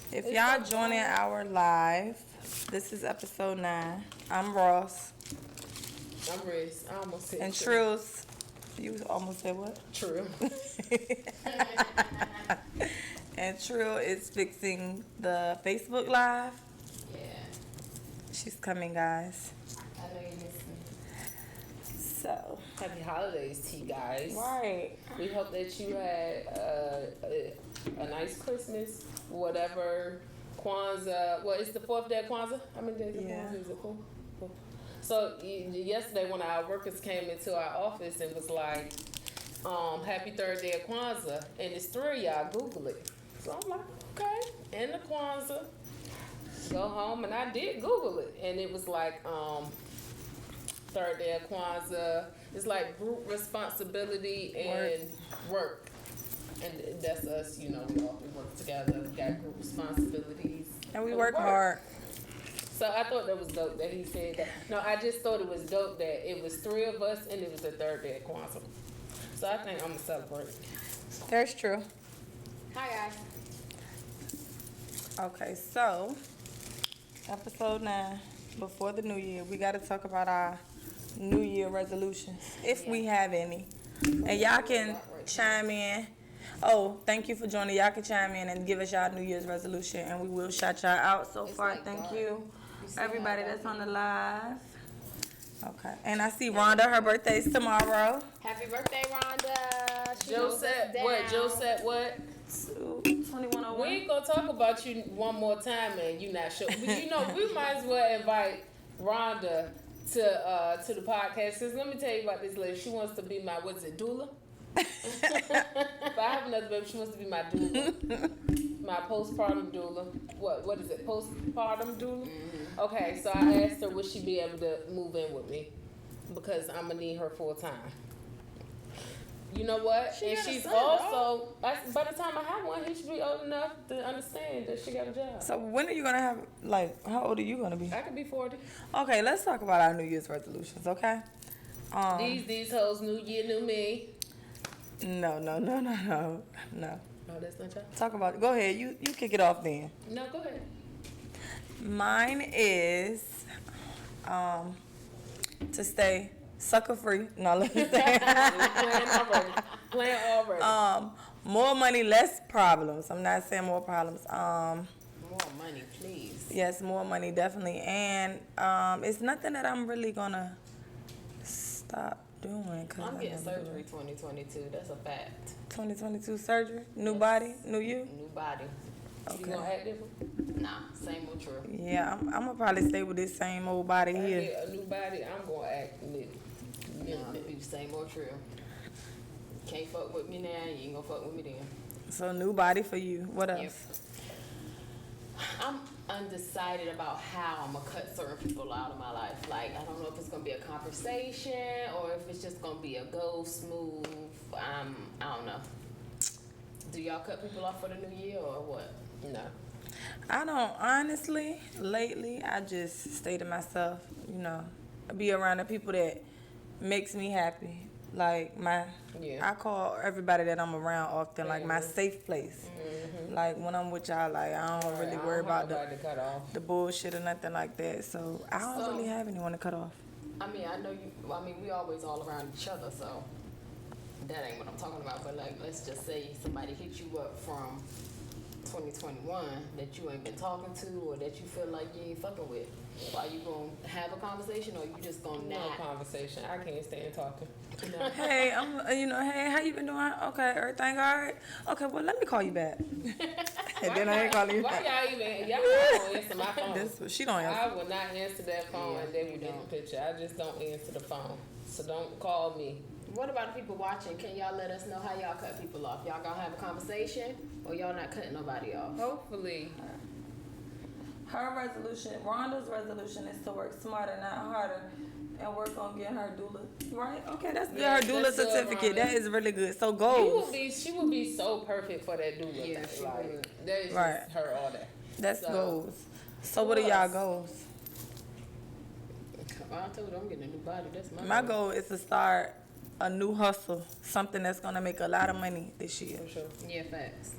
If y'all joining our live, this is episode 9. I'm Ross. I'm Riz. I almost said And true. Trills. You almost said what? True. And Trill is fixing the Facebook Live. Yeah. She's coming, guys. I know you miss me. So. Happy holidays to you guys. Right. We hope that you had a nice Christmas, whatever. Kwanzaa. Well, it's the 4th day of Kwanzaa. How many days of Kwanzaa is it? Cool. So yesterday, one of our workers came into our office and was like, "Happy 3rd day of Kwanzaa," and it's 3 of y'all. Google it. So I'm like, okay, in the Kwanzaa. Go home, and I did Google it, and it was like 3rd day of Kwanzaa. It's like group responsibility and work. And that's us, you know, we work together, we got group responsibilities. And we work hard. So I thought that was dope that he said that. No, I just thought it was dope that it was 3 of us and it was the 3rd day of Kwanzaa. So I think I'm going to celebrate. That's true. Hi, guys. Okay, so episode 9, before the new year, we got to talk about our New Year resolutions, if we have any. And y'all can chime in. Oh, thank you for joining. Y'all can chime in and give us y'all New Year's resolution, and we will shout y'all out. So far, like thank God. you, everybody that's on the live. Okay, and I see Rhonda. Her birthday's tomorrow. Happy birthday, Rhonda. Joe said what? Joe said what? 2101. We ain't going to talk about you one more time and you not sure. But you know, we might as well invite Rhonda to the podcast. Cause let me tell you about this lady. She wants to be my, what's it, doula? If I have another baby, she wants to be my doula. My postpartum doula. What is it? Postpartum doula? Mm-hmm. Okay, so I asked her would she be able to move in with me because I'm gonna need her full time. You know what? And she's also by the time I have one, he should be old enough to understand that she got a job. So when are you gonna have, like, how old are you gonna be? I could be 40. Okay, let's talk about our New Year's resolutions, okay? These hoes, new year, new me. No. No, that's not y'all. Talk about it. Go ahead. You kick it off then. No, go ahead. Mine is to stay sucker free. No, let me say. Plan already. More money, less problems. I'm not saying more problems. More money, please. Yes, more money, definitely. And it's nothing that I'm really gonna stop doing. Cause I'm getting surgery 2022. That's a fact. 2022 surgery, new body, new you. New body. Okay. You gonna act different? Nah, same old true. Yeah, I'm gonna probably stay with this same old body I here. get a new body, I'm gonna act new. Nah, be same old true. Can't fuck with me now, you ain't gonna fuck with me then. So new body for you. What else? Yep. I'm undecided about how I'm gonna cut certain people out of my life. Like, I don't know if it's gonna be a conversation or if it's just gonna be a go smooth. I don't know. Do y'all cut people off for the new year or what? No. I don't, honestly. Lately, I just stay to myself. You know, be around the people that makes me happy. Like I call everybody that I'm around often like my safe place. Mm-hmm. Like when I'm with y'all, like I don't really worry about the bullshit or nothing like that. So I don't really have anyone to cut off. I mean, I know you. I mean, we always all around each other, so that ain't what I'm talking about. But like, let's just say somebody hit you up from 2021 that you ain't been talking to or that you feel like you ain't fucking with. Are you gonna have a conversation or you just gonna No not? conversation. I can't stand talking. No. Hey, hey, how you been doing? Okay, everything all right? Okay, well, let me call you back. And then I ain't calling you back. Why y'all don't answer my phone? She don't answer. I will not answer that phone and then we get the picture. I just don't answer the phone. So don't call me. What about the people watching? Can y'all let us know how y'all cut people off? Y'all gonna have a conversation or y'all not cutting nobody off? Hopefully. Her resolution, Rhonda's resolution is to work smarter, not harder, and work on getting her doula. Right? Okay, that's good. Her doula certificate. That is really good. So goals. She would be so perfect for that doula. Yeah, thing. she would. That is Right. just her all day. That's goals. So what are y'all goals? I told you I'm getting a new body. That's My goal is to start a new hustle, something that's gonna make a lot of money this year. For sure. Yeah, facts.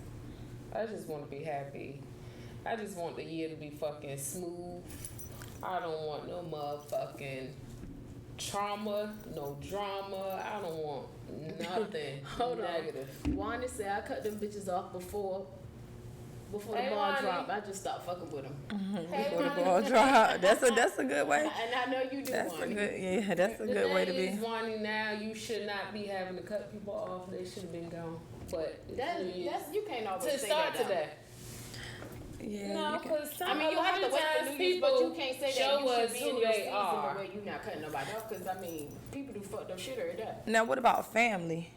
I just want to be happy. I just want the year to be fucking smooth. I don't want no motherfucking trauma, no drama. I don't want nothing negative. Wanda said I cut them bitches off before the Hey, ball Wanda. drop. I just stopped fucking with them. Hey, Before the Wanda. ball drop. That's a good way. And I know you do, That's a Wanda. good that's a The good way to thing be. is, Wani, now you should not be having to cut people off. They should have been gone. But That's you can't always to say start that. today. Yeah, No, you can. because I mean, you have to wait for New Year's, but you can't say that show you should us be who in your they season are. the way you not cutting nobody off. Because I mean, people do fucked up shit every day. Now, what about family?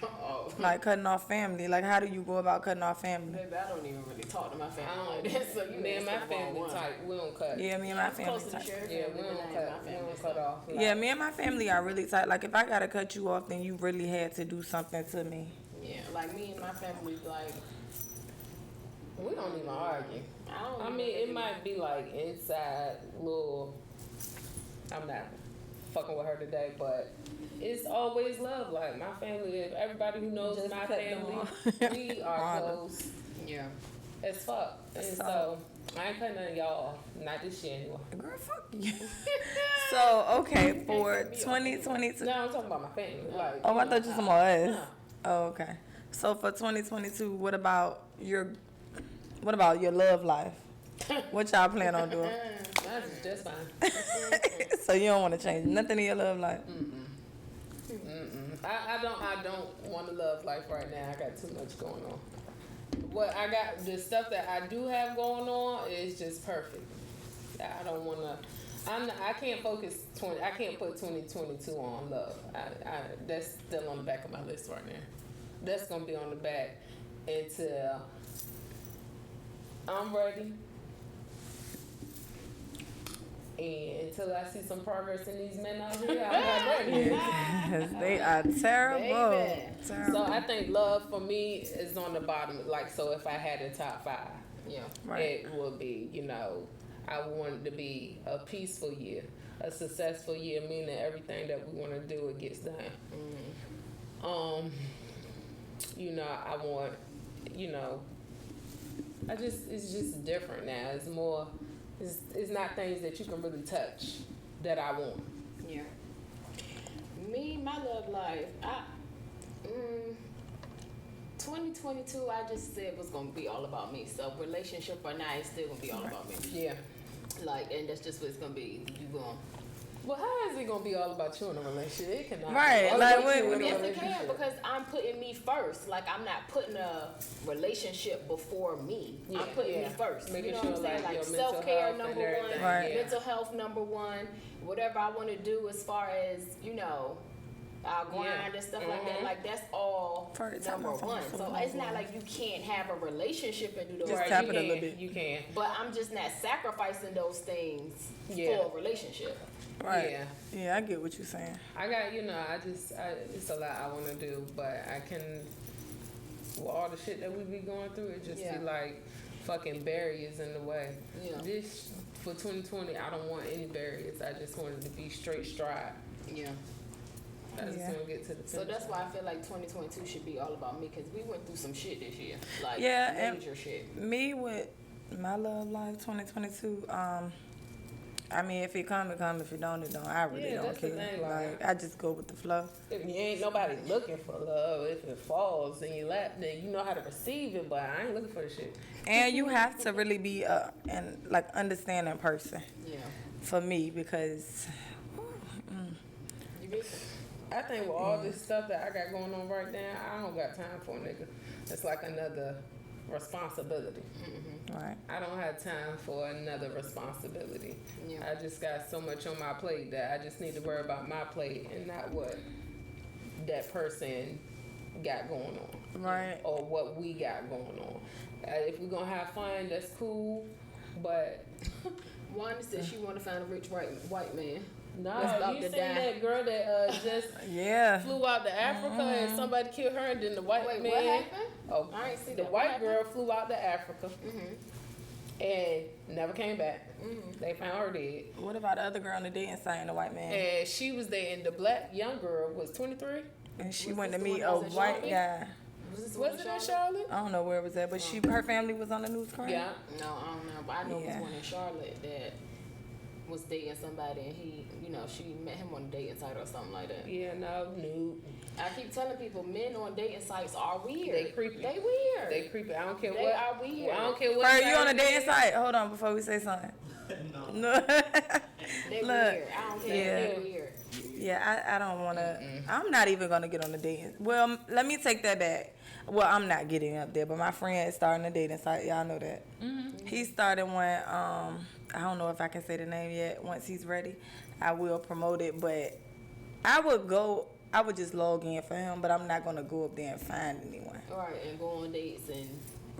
Oh, Like cutting off family. Like, how do you go about cutting off family? baby, I don't even really talk to my I family don't. like that. So you Me and my asking the wrong family one. type, we don't cut. Yeah, me and my I'm family. close to the Tight. sheriff Yeah, family, we but don't that ain't cut. my We family, don't so. cut off. Like, Yeah, me and my family are really tight. Like, if I gotta cut you off, then you really had to do something to me. Yeah, like me and my family, like we don't even argue. I mean, it might be like inside little. I'm not fucking with her today, but it's always love. Like my family, everybody who knows Just my cut them family, off. we are Wanda. close Yeah. as fuck. And so I ain't cutting none of y'all off. Not this year anyway. Girl, fuck you. So, okay, for 2022. No, I'm talking about my family. Like, Oh, I thought you were talking about us. No. Oh, okay. So for 2022, what about your love life? What y'all plan on doing? That's just fine. So you don't want to change nothing in your love life? I don't want to love life right now. I got too much going on. What I got, the stuff that I do have going on is just perfect. I don't want to. I can't focus. I can't put 2022 on love. That's still on the back of my list right now. That's gonna be on the back until I'm ready. And until I see some progress in these men out here, I'm not ready. Yes, they are terrible. Baby. Terrible. So I think love for me is on the bottom. Like, so if I had a top 5, Yeah. Right. it would be, I want it to be a peaceful year, a successful year, meaning everything that we want to do, it gets done. I want, it's just different now. It's more, it's not things that you can really touch that I want. Yeah. Me, my love life, 2022, I just said was gonna be all about me. So relationship or not, it's still gonna be all about me. Yeah. Like, and that's just what it's gonna be. You going? Well, how is it gonna be all about you in a relationship? It cannot. Right, Be all like, about you what- in a Yes, it relationship. can, because I'm putting me first. Like, I'm not putting a relationship before me. Yeah, I'm putting yeah. me first. Making you know sure, what I'm saying? like, your mental self-care health and number everything, one, Right. mental health number one. Whatever I want to do as far as our grind and stuff like that. Like, that's all For the number time, one. for So number it's not one. like you can't have a relationship and do those. Just Right, tap you it a can, little bit. You can. But I'm just not sacrificing those things Yeah. for a relationship. Right. Yeah. Yeah, I get what you're saying. I got, it's a lot I want to do, but I can, with all the shit that we be going through, it just Yeah. be like fucking barriers in the way. Yeah. This, for 2020, I don't want any barriers. I just want it to be straight stride. Yeah. I just Yeah. want to get to the finish. So that's why I feel like 2022 should be all about me, because we went through some shit this year. Like, Yeah, and- major shit. Me with my love life 2022, I mean, if it come, it come. If it don't, it don't. I really Yeah, don't that's the care. thing, like- I just go with the flow. If you ain't nobody looking for love, if it falls in your lap, then you know how to receive it, but I ain't looking for the shit. And you have to really be an understanding person Yeah. for me, because You get I think with all this stuff that I got going on right now, I don't got time for a nigga. It's like another responsibility. right. I don't have time for another responsibility. Yeah. I just got so much on my plate that I just need to worry about my plate and not what that person got going on. Right. Or what we got going on. If we're gonna have fun, that's cool. But Wanda said she want to find a rich white man. no, That's about you to seen die. that girl that just Yeah. flew out to Africa and somebody killed her, and then the white Wait, man. what happened? Oh, I ain't see the that. What white happened? girl flew out to Africa and never came back. They found her dead, What about the other girl on the dating site and the white man? and she was there. And the black young girl was 23. And she Was went this to the meet one a that was in white Shelby? guy. Was it in Charlotte? I don't know where it was at, but her family was on the news crying. Yeah. No, I don't know, but I know it was one in Charlotte that was dating somebody, and he, she met him on a dating site or something like that. Yeah, no. I keep telling people, men on dating sites are weird. They creepy. They weird. They creepy. I don't care They what. are weird. I don't care what. Are you on a dating site? Hold on, before we say something. No. They weird. I don't care. Yeah. They're weird. Yeah, I don't want to. I'm not even going to get on the dating. Well, let me take that back. Well, I'm not getting up there, but my friend is starting a dating site. Y'all know that. Mm-hmm. He started one. I don't know if I can say the name yet. Once he's ready, I will promote it. But I would just log in for him, but I'm not going to go up there and find anyone. Right, and go on dates and...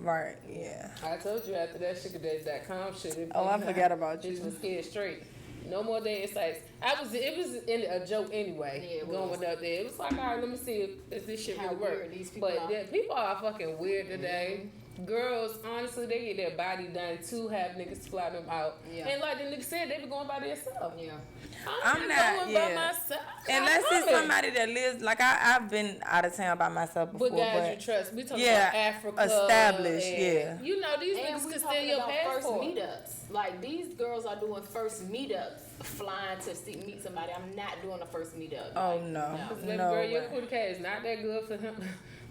Right, yeah. I told you after that sugardaddy.com shit. I forgot about you. Bitch was scared straight. No more dating sites. It was in a joke anyway. Yeah, going up there, it was like, all right, let me see if this shit really works. But people are fucking weird today. Mm-hmm. Girls, honestly, they get their body done to have niggas fly them out. Yeah. And like the nigga said, they be going by themselves. Yeah. I'm not going by myself. Unless it's somebody that lives, like I've been out of town by myself before. But guys, you trust. We talking about Africa. Established, and, you know, these niggas can steal your passport. First meetups. Like, these girls are doing first meetups, flying to meet somebody. I'm not doing a first meetup. Oh, like, no. Baby girl, your cootie cat is not that good for him.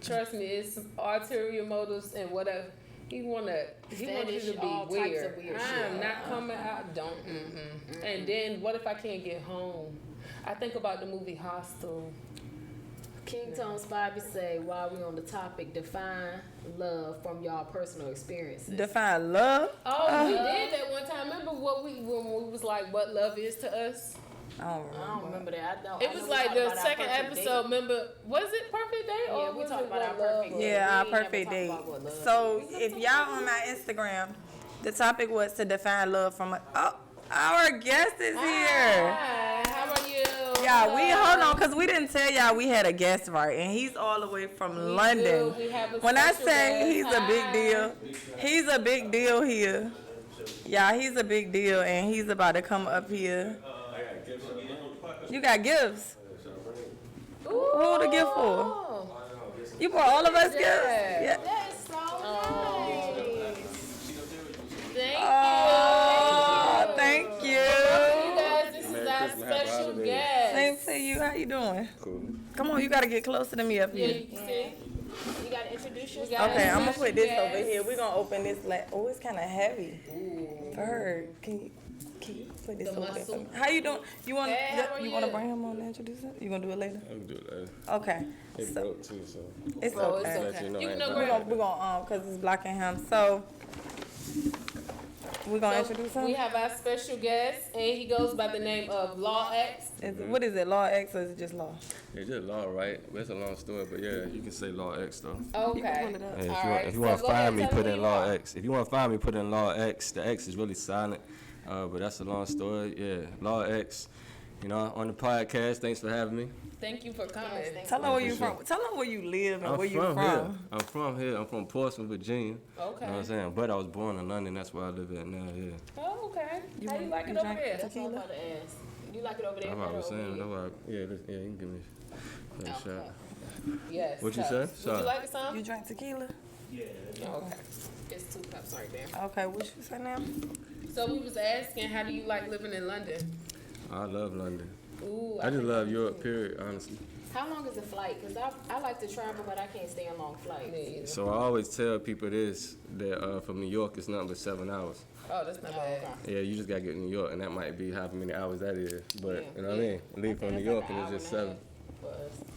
Trust me, it's some ulterior motives and whatever. He want you to be weird. I am not coming out. Don't. And then what if I can't get home? I think about the movie Hostel. King Tones Bobby say, while we on the topic, define love from y'all personal experiences. Define love? Oh, we did that one time. Remember when we was like, what love is to us? I don't remember that. It was like the second episode. Remember, was it Perfect Day? Yeah, we talked about our perfect date. Yeah, our perfect date. So if y'all on my Instagram, the topic was to define love from our guest is here. Hi, how are you? Yeah, hold on, because we didn't tell y'all we had a guest, right? And he's all the way from London. When I say he's a big deal, he's a big deal here. Yeah, he's a big deal, and he's about to come up here. You got gifts? Who the gift for? You brought all of us gifts? Yeah. That is so nice. Thank you. You guys, this is our special guest. Same to you. How you doing? Cool. Come on, you got to get closer to me up here. Yeah, you see? You got to introduce yourself. Okay, I'm going to put this over here. We're going to open this. It's kind of heavy for her. Can you put this over there for me? How you doing? You want to bring him on and introduce him? You going to do it later? I'm gonna do it later. Okay. It broke too, so. It's Oh, okay. it's okay. You know, You I know, ain't We're going because it's blocking him. So, we're going to introduce him? We have our special guest, and he goes by the name of Law X. What is it, Law X or is it just Law? It's just Law, right? It's a long story, but yeah, you can say Law X though. Okay. Yeah, if you want to find me, put in Law X. If you want to find me, put in Law X. The X is really silent, but that's a long story. Yeah, Law X. On the podcast. Thanks for having me. Thank you for coming. Tell them where you from. Tell them where you live and where you from. Here. I'm from here. I'm from Portsmouth, Virginia. Okay. You know what I'm saying? But I was born in London. That's where I live at now. Yeah. Oh, okay. How you like it over there? That's what I'm about to ask. You like it over there? I'm always saying. Yeah, you can give me a shot. Yes. What you say? Would you like some? You drink tequila? Yeah. Okay. It's 2 cups right there. Okay, what you say now? So we was asking, how do you like living in London? I love London. Ooh, I just love Europe, period, honestly. How long is a flight? Because I like to travel, but I can't stay on long flights. So I always tell people this, that from New York, it's nothing but 7 hours. Oh, that's not bad. Okay. Yeah, you just got to get to New York, and that might be however many hours that is. But, you know what I mean? Leave from New York, and it's just 7.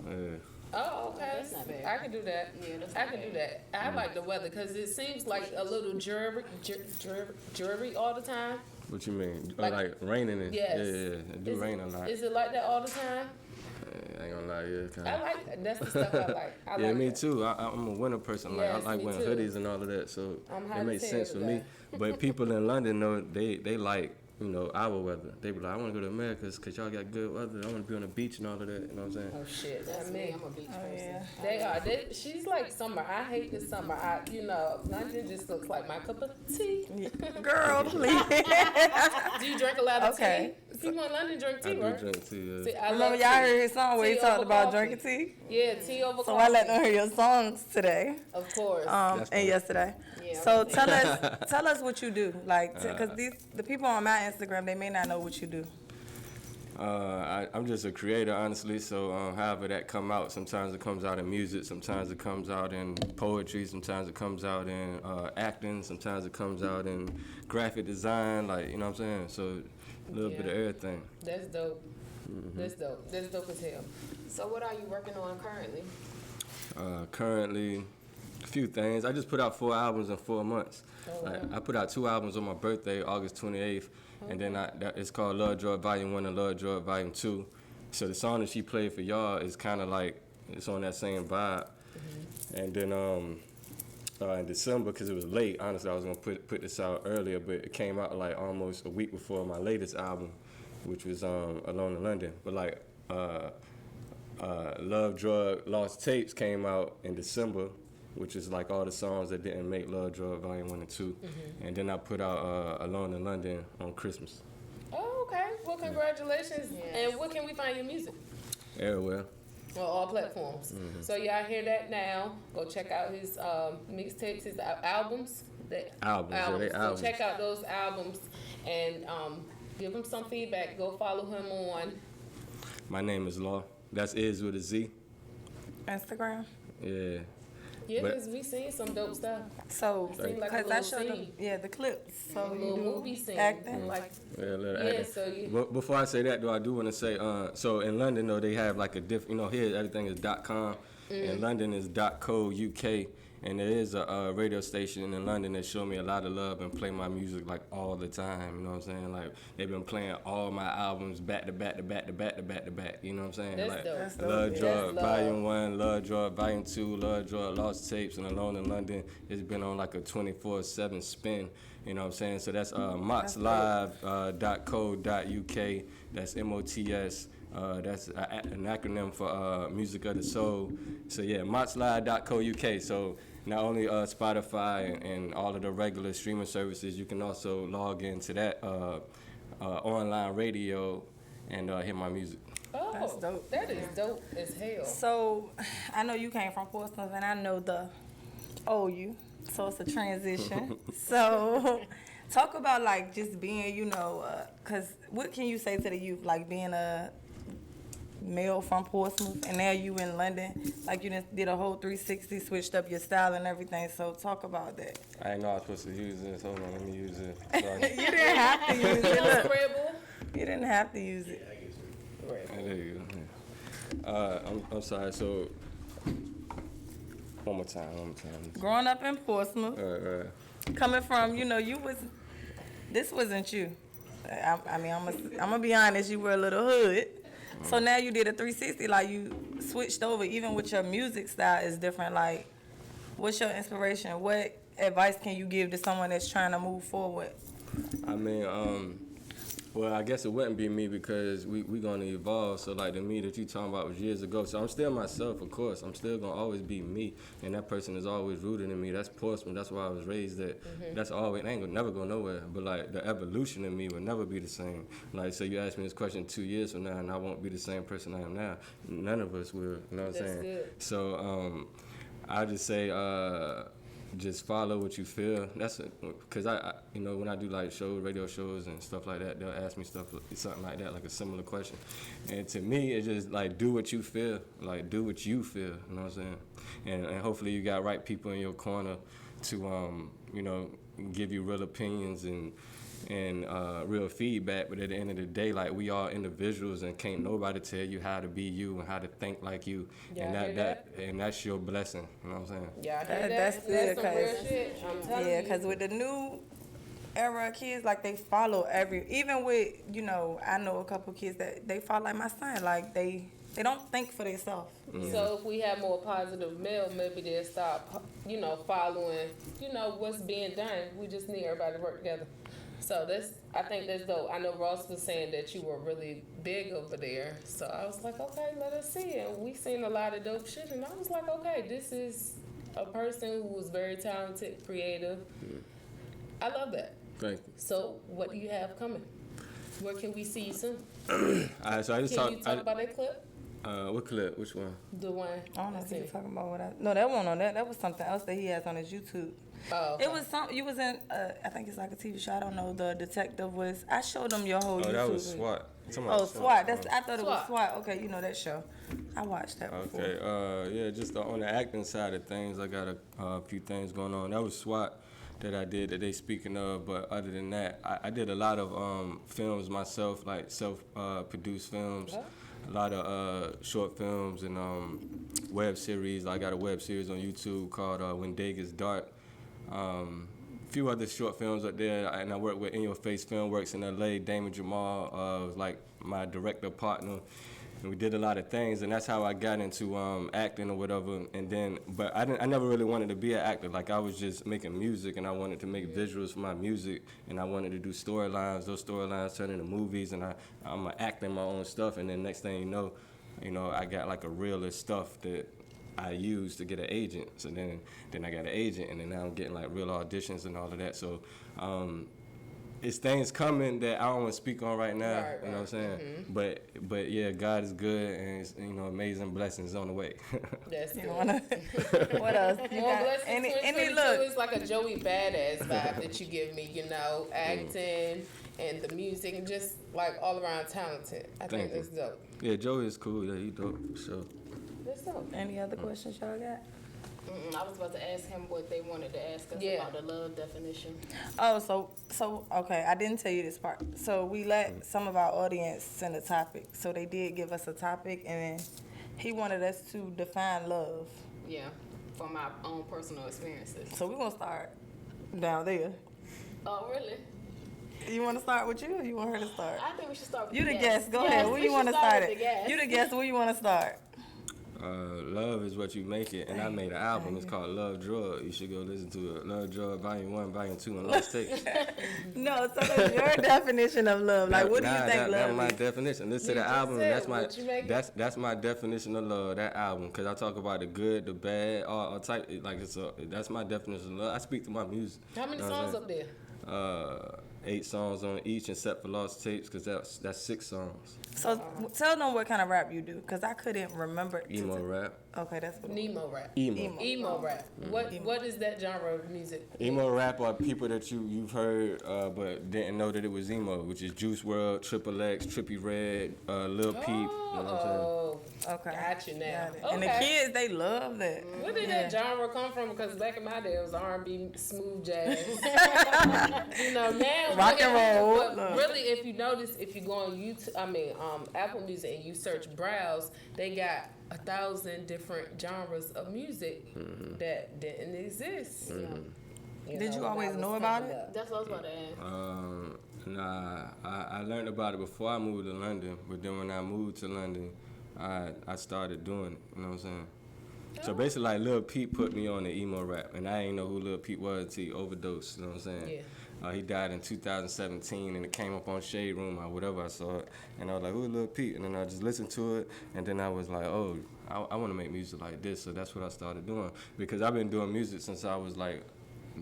Yeah. Oh, okay. That's not bad. I can do that. Yeah, that's I not can bad. do that. I like the weather because it seems like a little dreary all the time. What you mean? Like raining? Yes. Yeah, it do rain a lot. Is it like that all the time? I ain't gonna lie, yeah. Kinda. I like that. That's the stuff I like. Yeah, me too. I'm a winter person. Yes, I like me wearing too. hoodies and all of that, so it makes sense for me. that. But people in London know they like our weather. They be like, I want to go to America because y'all got good weather. I want to be on the beach and all of that. You know what I'm saying? Oh shit, That's me. I'm a beach person. Yeah. They are. She's like summer. I hate the summer. London just looks like my cup of tea. Girl, please. Do you drink a lot of Okay. tea? People in London drink tea, I do right? drink tea, yeah. See, I Remember love y'all tea. heard his song where he Tea talked over about coffee. drinking tea? Yeah, tea over So coffee. I let them hear your songs today, Of course. and funny. yesterday. Yeah, So tell us what you do, like, cause the people on my Instagram, they may not know what you do. I'm just a creator, honestly. So however that come out, sometimes it comes out in music, sometimes it comes out in poetry, sometimes it comes out in acting, sometimes it comes out in graphic design. Like, you know what I'm saying? So a little bit of everything. That's dope. That's dope. That's dope as hell. So what are you working on currently? Currently, a few things. I just put out 4 albums in 4 months. I put out 2 albums on my birthday, August 28th, and then it's called Love Drug Volume 1 and Love Drug Volume 2. So the song that she played for y'all is kind of like, it's on that same vibe. And then in December, because it was late, honestly, I was going to put this out earlier, but it came out like almost a week before my latest album, which was Alone in London. But like Love Drug Lost Tapes came out in December, which is like all the songs that didn't make Love Drug Volume 1 and 2. And then I put out Alone in London on Christmas. Oh, okay. Well, congratulations. Yes. And where can we find your music? Everywhere. On all platforms. So y'all hear that now. Go check out his mixtapes, his albums. Albums, yeah, they So albums. check out those albums and give him some feedback. Go follow him on. My name is Law. That's Is with a Z. Instagram. Yeah. Yeah, But- because we seen some dope stuff. So, Seem like a cause I little showed them, scene. the clips. So A you little do movie scene. acting. Like, Yeah, a little yeah, acting. so you. But before I say that, though, I do want to say, so in London, though, they have like a here everything is .com. In London is .co UK. And there is a radio station in London that show me a lot of love and play my music like all the time. You know what I'm saying? Like they've been playing all my albums back to back to back to back to back to back. You know what I'm saying? That's like dope. That's dope, Love yeah. Drug That's love. Volume 1, Love Drug Volume 2, Love Drug Lost Tapes, and Alone in London. It's been on like a 24/7 spin. You know what I'm saying? So that's motslive.co.uk. That's MOTS. That's an acronym for Music of the Soul. So yeah, motslive.co.uk. So not only Spotify and all of the regular streaming services, you can also log into that online radio and hear my music. Oh, That's dope. that is dope as hell. So, I know you came from Portsmouth, and I know the OU, so it's a transition. So, talk about like just being, cause what can you say to the youth, like being a male from Portsmouth, and now you in London, like you did a whole 360, switched up your style and everything. So, talk about that. I didn't know I was supposed to use this. Hold on, let me use it. You didn't have to use it. Look, Scribble. you didn't have to use it. There you go. I'm sorry. So one more time. Growing up in Portsmouth, coming from, this wasn't you. I mean, I'm gonna be honest, you were a little hood. So now you did a 360, like you switched over, even with your music style is different. Like, what's your inspiration? What advice can you give to someone that's trying to move forward? I mean, well, I guess it wouldn't be me because we gonna evolve. So like the me that you talking about was years ago. So I'm still myself, of course. I'm still gonna always be me, and that person is always rooted in me. That's Portsmouth. That's why I was raised at. That's always. I ain't gonna never go nowhere. But like the evolution in me will never be the same. Like so, you ask me this question 2 years from now, and I won't be the same person I am now. None of us will. You know what I'm saying? Good. So I just say. Just follow what you feel. That's because I when I do like radio shows and stuff like that, they'll ask me something like that, like a similar question. And to me, it's just like do what you feel, like do what you feel. You know what I'm saying? And hopefully you got right people in your corner to give you real opinions and real feedback. But at the end of the day, like we are individuals, and can't nobody tell you how to be you and how to think like you. And that's your blessing. You know what I'm saying? Yeah, That's good, some real cause shit. I'm telling yeah, you. because with the new era of kids, like they follow even with I know a couple kids that they follow like my son, like they don't think for themselves. So if we have more positive male, maybe they'll stop, following, what's being done. We just need everybody to work together. So I think that's dope. I know Ross was saying that you were really big over there. So I was like, okay, let us see. And we seen a lot of dope shit. And I was like, okay, this is a person who was very talented, creative. I love that. Thank you. So what do you have coming? Where can we see you soon? Alright, so I just Can you talk about that clip? What clip? Which one? The one. I don't know if you're talking about what I. No, that wasn't on that. That was something else that he has on his YouTube. Oh, okay. It was some. You was in. I think it's like a TV show. I don't know. The detective was. I showed him your whole YouTube. Oh, that was SWAT. Oh, SWAT. That's. I thought it was SWAT. Okay, you know that show. I watched that before. Okay. Yeah, just on the acting side of things, I got a few things going on. That was SWAT that I did that they speaking of. But other than that, I did a lot of films myself, like self-produced films. Oh. A lot of short films and web series. I got a web series on YouTube called When Day Gets Dark. A few other short films up there, and I work with In Your Face Filmworks in LA. Damon Jamal was like my director partner, and we did a lot of things, and that's how I got into acting or whatever. And then, but I never really wanted to be an actor. Like I was just making music, and I wanted to make visuals for my music, and I wanted to do storylines. Those storylines turn into movies, and I'm acting my own stuff. And then next thing you know, I got like a reel of stuff that I used to get an agent. So then I got an agent, and then now I'm getting like real auditions and all of that. So it's things coming that I don't want to speak on right now. Right, you know what I'm saying? Mm-hmm. But yeah, God is good, and it's, amazing blessings on the way. That's good. What else? You More got blessings. any 2022 look? is like a Joey Badass vibe that you give me. Acting and the music, and just like all around talented. I think Thank you. that's dope. Yeah, Joey is cool. Yeah, he dope for sure. That's dope. Any other questions y'all got? I was about to ask him what they wanted to ask us about the love definition. Oh, so okay, I didn't tell you this part. So we let some of our audience send a topic. So they did give us a topic, and then he wanted us to define love. Yeah, from my own personal experiences. So we're gonna start down there. Oh, really? You want to start with you, or you want her to start? I think we should start with You the guest. Go ahead. Where you want to start it? You the guest. Where you want to start? Love is what you make it, and I made an album. It's called Love Drug. You should go listen to it. Love Drug Volume 1, Volume 2, and Lost Tapes. No, so that's your definition of love. Like, what do you think love That's my is? definition. Listen to the album. That's my definition of love. That album, because I talk about the good, the bad, all type. Like that's my definition of love. I speak to my music. How many songs up there? 8 songs on each, except for Lost Tapes, because that's 6 songs. So tell them what kind of rap you do, because I couldn't remember. Emo rap. Okay, that's what. Nemo rap. Emo rap. What is that genre of music? Emo rap are people that you've heard but didn't know that it was emo, which is Juice WRLD, Triple X, Trippie Redd, Lil Peep. You know what I'm saying? Okay. Got you now. Got it. And the kids, they love that. Where did that genre come from? Because back in my day, it was R&B, smooth jazz. Now rock and roll. But really, if you notice, if you go on YouTube, Apple Music, and you search browse, they got 1,000 different genres of music that didn't exist. Did you always know about it? That's what I was about to ask. Nah, I learned about it before I moved to London, but then when I moved to London, I started doing it, you know what I'm saying? So basically, like, Lil Peep put me on the emo rap, and I didn't know who Lil Peep was until he overdosed, you know what I'm saying? Yeah. He died in 2017, and it came up on Shade Room or whatever. I saw it, and I was like, "Who's Lil Peep?" And then I just listened to it, and then I was like, "Oh, I want to make music like this." So that's what I started doing, because I've been doing music since I was like,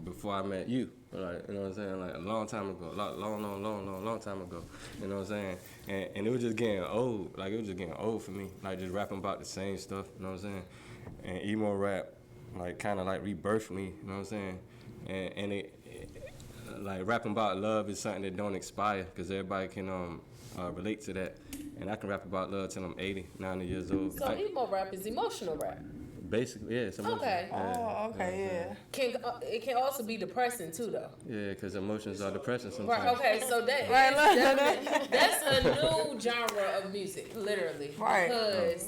before I met you, like, you know what I'm saying, like a long time ago, long time ago, you know what I'm saying, and it was just getting old, like it was just getting old for me, like just rapping about the same stuff, you know what I'm saying, and emo rap, like kind of like rebirthed me, you know what I'm saying, and it like rapping about love is something that don't expire, because everybody can relate to that, and I can rap about love till I'm 80, 90 years old. So emo rap is emotional rap. Basically, yeah, it's emotional. Okay. Oh, okay, yeah. It can also be depressing too, though. Yeah, because emotions are depressing sometimes. Right. Okay. So that's a new genre of music, literally. Right. Because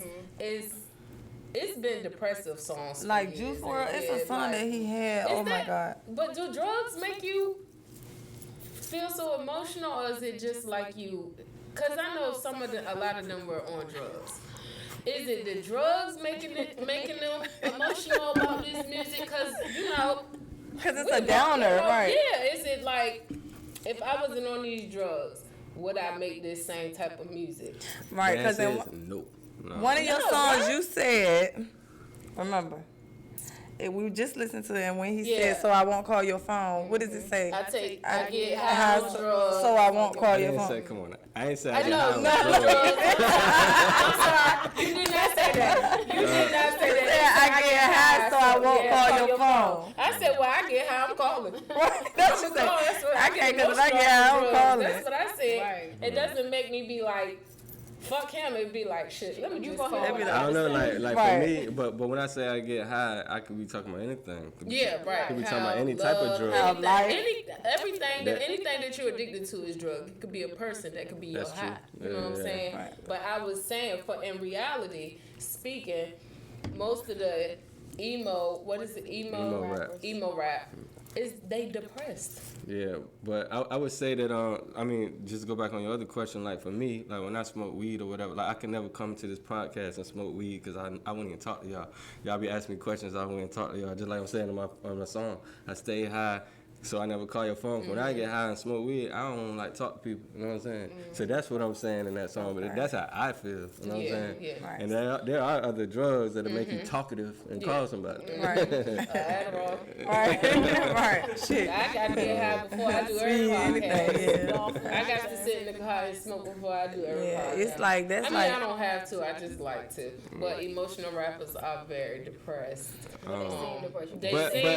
it's been depressive songs. Like Juice WRLD, it's a song that he had. Oh my God. But do drugs make you feel so emotional, or is it just like you? Because I know a lot of them were on drugs. Is it the drugs making them emotional about this music? Because because it's a downer, right? Yeah. Is it like, if I wasn't on these drugs, would I make this same type of music? Right. Because no. One of your songs you said, remember, We just listened to it, and when he Yeah. said, "So I won't call your phone," what does it say? I I get high, high on so drugs. I won't call I your didn't phone. say, come on. I ain't say I I get know, high on no, drugs. I'm sorry. You did not say that. You did not say that. said, I get high, so I won't call your phone. I said, well, I get high, I'm calling. That's what I said. I can't, because if I get high, I'm calling. That's what I said. Right. It doesn't make me be like, fuck him. It'd be like, shit, let me just call him. I don't know, like Right. for me, but when I say I get high, I could be talking about anything. Yeah, right. Could be talking about any type of drug. How life. Anything that you're addicted to is drug. It could be a person, that could be your That's true. high. You know what I'm Yeah. saying? Right. But I was saying, in reality, speaking, most of the emo rap is they depressed. Yeah, but I would say that I mean, just to go back on your other question, like for me, like when I smoke weed or whatever, like I can never come to this podcast and smoke weed because I wouldn't even talk to y'all. Y'all be asking me questions, I wouldn't even talk to y'all. Just like I'm saying on my song, I stay high, so I never call your phone. When I get high and smoke weed, I don't like talk to people. You know what I'm saying? So that's what I'm saying in that song. But that's how I feel. You know what I'm saying? Yeah. Right. And there are other drugs that'll make you talkative and call somebody. Right. Adderall. Right. Right. Shit. I got to get high before I do every Anything, podcast. I got to sit in the car and smoke before I do every Yeah, podcast. it's like, that's I mean, like. I don't have to. I just like to. But emotional rappers are very depressed. They seem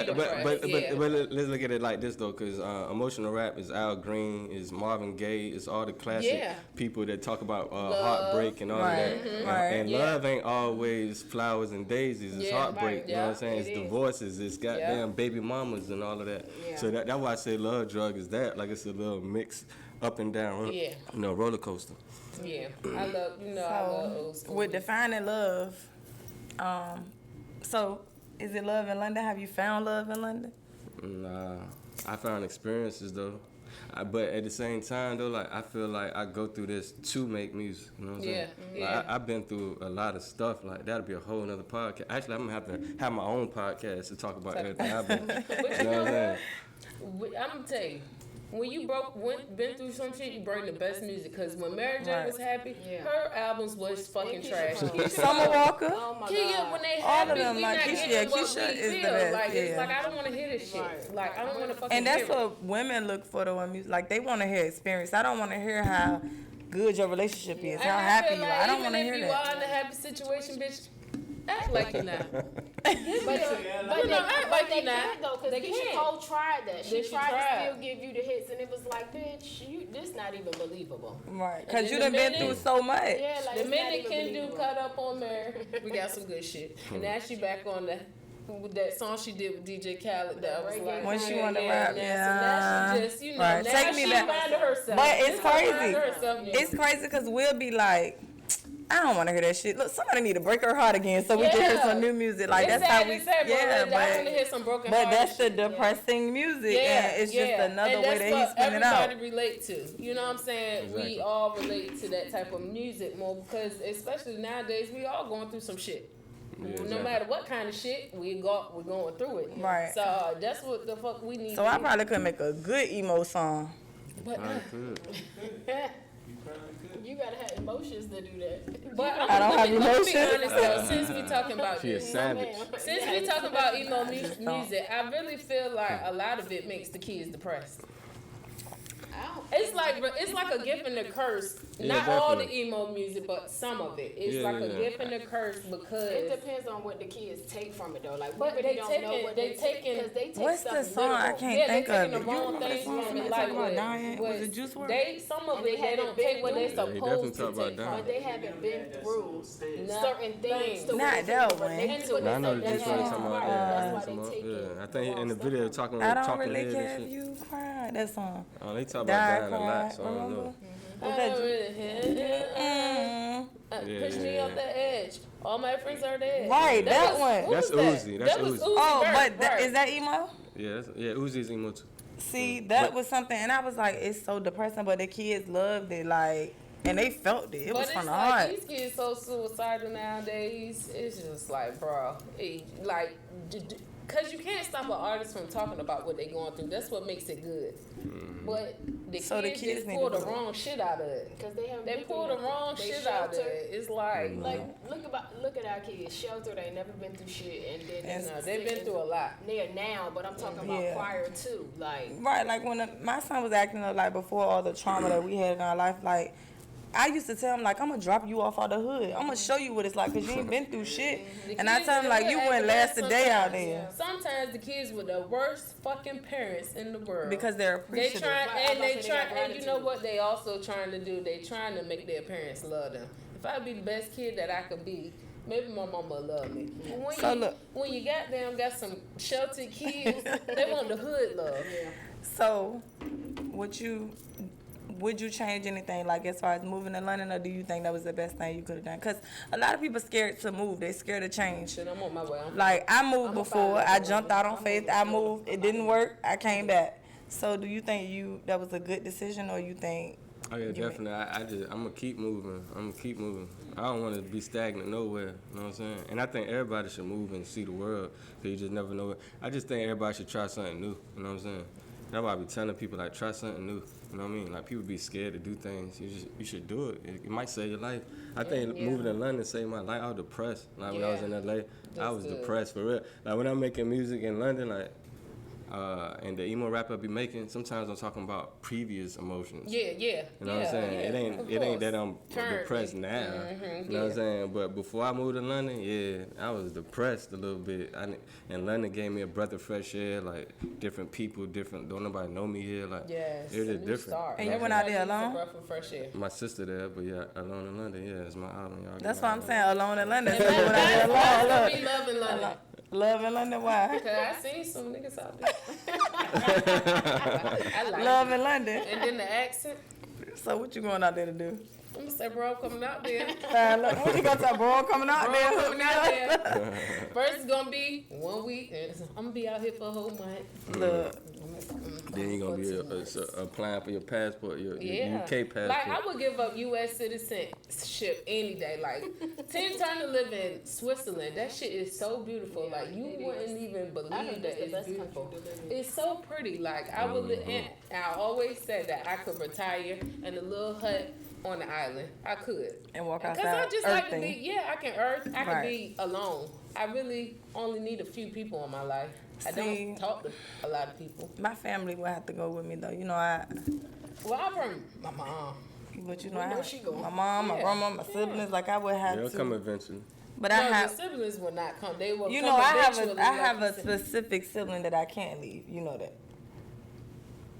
depressed. Yeah. But let's look at it like this though, because emotional rap is Al Green, is Marvin Gaye, is all the classic people that talk about heartbreak and all Right. of that. Right. And love ain't always flowers and daisies. It's heartbreak. right. You know what I'm Yeah, saying? It's it is. divorces. It's goddamn baby mamas and all of that. Yeah. So that's why I say love drug is that. Like it's a little mix up and down. Yeah. You know, roller coaster. Yeah, I love, I love old So, school. with defining love, so is it love in London? Have you found love in London? Nah, I found experiences though. But at the same time though, like I feel like I go through this to make music. You know what I'm saying? Like, I've been through a lot of stuff. Like that'll be a whole nother podcast. Actually, I'm gonna have to have my own podcast to talk about everything I've been. But You know what I'm saying? I'm gonna tell you, when you been through some shit, you bring the best music. Cause when Mary J Right. was happy, Yeah. her albums was fucking Keisha trash. Cole. Summer Walker. Oh my Keisha, God. when they All happy, of them, we like not Keisha, getting what Keisha we is the feel. best, Like it's yeah. like I don't want to hear this shit. Right. Like I don't want to fucking And that's hear it. what women look for though in music. Like they want to hear experience. I don't want to hear how good your relationship is, And how I happy feel you are. like I don't even want to if hear you that. are in a happy situation, bitch, act like you're not. But You know, act like but they you're not. can't though, because They Keisha can't. Cole tried that. She She tried to tried. still give you the hits, and it was like, bitch, this not even believable. Right, And because you then done the been through minute- so much. Yeah, like The it's not minute even Ken do believable. cut up on Mary, we got some good shit. And now she back on with that song she did with DJ Khaled that was like When she wanted to rap, So now she just, Right. now Take me she back. minded herself. But it's She minded crazy. herself. It's crazy because we'll be like, I don't want to hear that shit. Look, somebody need to break her heart again so we can hear Yeah. some new music. Like It's that's how sad, we, it's sad, yeah. I want to But hear some broken but heart that's the shit. depressing music, Yeah, and it's just another and way that's that what he's spinning out. everybody relate to. You know what I'm saying? Exactly. We all relate to that type of music more because, especially nowadays, we all going through some shit. Yeah, No exactly. matter what kind of shit we're going through it. Right. So that's what the fuck we need. So to I do. probably could make a good emo song. But, I could. You gotta have emotions to do that. but I don't have let me be emotions. honest though, since we talking about She a this. savage. Since we talking about emo just don't. music, I really feel like a lot of it makes the kids depressed. I don't- It's like a gift and a curse. Yeah, Not all the definitely. emo music, but some of it. It's Yeah, like a yeah. gift and a curse It because. depends on what the kids take from it though. Like, But we really they don't taking- know what they they take taking- because they take What's stuff the song? I literal. can't Yeah, think they of taking it. the You wrong remember that things song from somebody it. talking Like about dying? Was it Juice WRLD? some of And they it they haven't don't been take what through they it. Yeah, he definitely supposed talk to about take. dying. But they haven't been through certain Nothing. things. to Not where that but one. they- that's what Nah, I they know say the that's Juice WRLD why- talking about. right, Yeah, that's why some they more- take it. yeah. I think in the wrong video stuff. talking I about don't chocolate really head care and if shit. you cry. That song. Oh, they talk about Die dying a lot, so I don't remember? know. Was that Mm. Push me Yeah. off the edge. All my friends are dead. Right, that was- one. who That's was that? Uzi, that's That was Uzi. Oh, Vert, but right. is that emo? Yeah, Uzi's emo too. See, that was something, and I was like, it's so depressing, but the kids loved it, like, and they felt it. It But was it's from the like heart. these kids so suicidal nowadays. It's just like, bro, Cause you can't stop an artist from talking about what they going through. That's what makes it good. But the kids just pull the wrong shit out of it. Because they pull the wrong shit out of it. It's like look at our kids. Sheltered. They never been through shit, and then they've been through a lot. They're now, but I'm talking about prior to, like right. Like when my son was acting up, like before all the trauma that we had in our life, like. I used to tell him, like, I'm going to drop you off out the hood. I'm going to show you what it's like because you ain't been through shit. And I tell him, like, you wouldn't last a day out there. Yeah. Sometimes the kids with the worst fucking parents in the world. Because they're appreciative. And you know what they also trying to do? They trying to make their parents love them. If I be the best kid that I could be, maybe my mama love me. When you got some sheltered kids, they want the hood love. Yeah. So, would you change anything, like as far as moving to London, or do you think that was the best thing you could have done? Because a lot of people scared to move. They scared to change. Shit, I'm on my way. Like, I moved before. I jumped out on faith. I moved. It didn't work. I came back. So do you think that was a good decision, or you think... Oh, yeah, definitely. I'm going to keep moving. I don't want to be stagnant nowhere. You know what I'm saying? And I think everybody should move and see the world, because you just never know it. I just think everybody should try something new. You know what I'm saying? That's why I be telling people, like, try something new. You know what I mean? Like, people be scared to do things. You should do it. It might save your life. I think moving to London saved my life. I was depressed. Like, when I was in LA, I was depressed for real. Like, when I'm making music in London, like, and the emo rap I be making, sometimes I'm talking about previous emotions. Yeah. You know what I'm saying? It ain't that I'm depressed now. You know what I'm saying? But before I moved to London, I was depressed a little bit. And London gave me a breath of fresh air, like different people, don't nobody know me here. Like, it was just different. Start. And you went out there alone? Breath of fresh air. My sister there, but Alone in London, it's my album. Y'all That's what I'm saying, Alone in London. So That's alone. be Love in London. Love in London, why? Because I seen some niggas out there. I like Love in London. And then the accent. So what you going out there to do? I'm going to say, bro, coming out there. What you going to say, bro, coming out there? Coming out there. First it's going to be 1 week. And I'm going to be out here for a whole month. Look. Then you're going to be applying for your passport, your UK passport. Like, I would give up U.S. citizenship any day. Like, Tim Turner live in Switzerland. That shit is so beautiful. Like, you wouldn't even believe that it's beautiful. It's so pretty. Like, I would live, and I always said that I could retire in a little hut on the island. I could. And walk outside. Because I just like to thing. be, I can earth. I can be alone. I really only need a few people in my life. I don't talk to a lot of people. My family will have to go with me, though. You know, I bring my mom. But you know, my mom, my grandma, my siblings, like I would have to. They'll come eventually. But the siblings will not come. They will. You know, I have a specific sibling that I can't leave. You know that.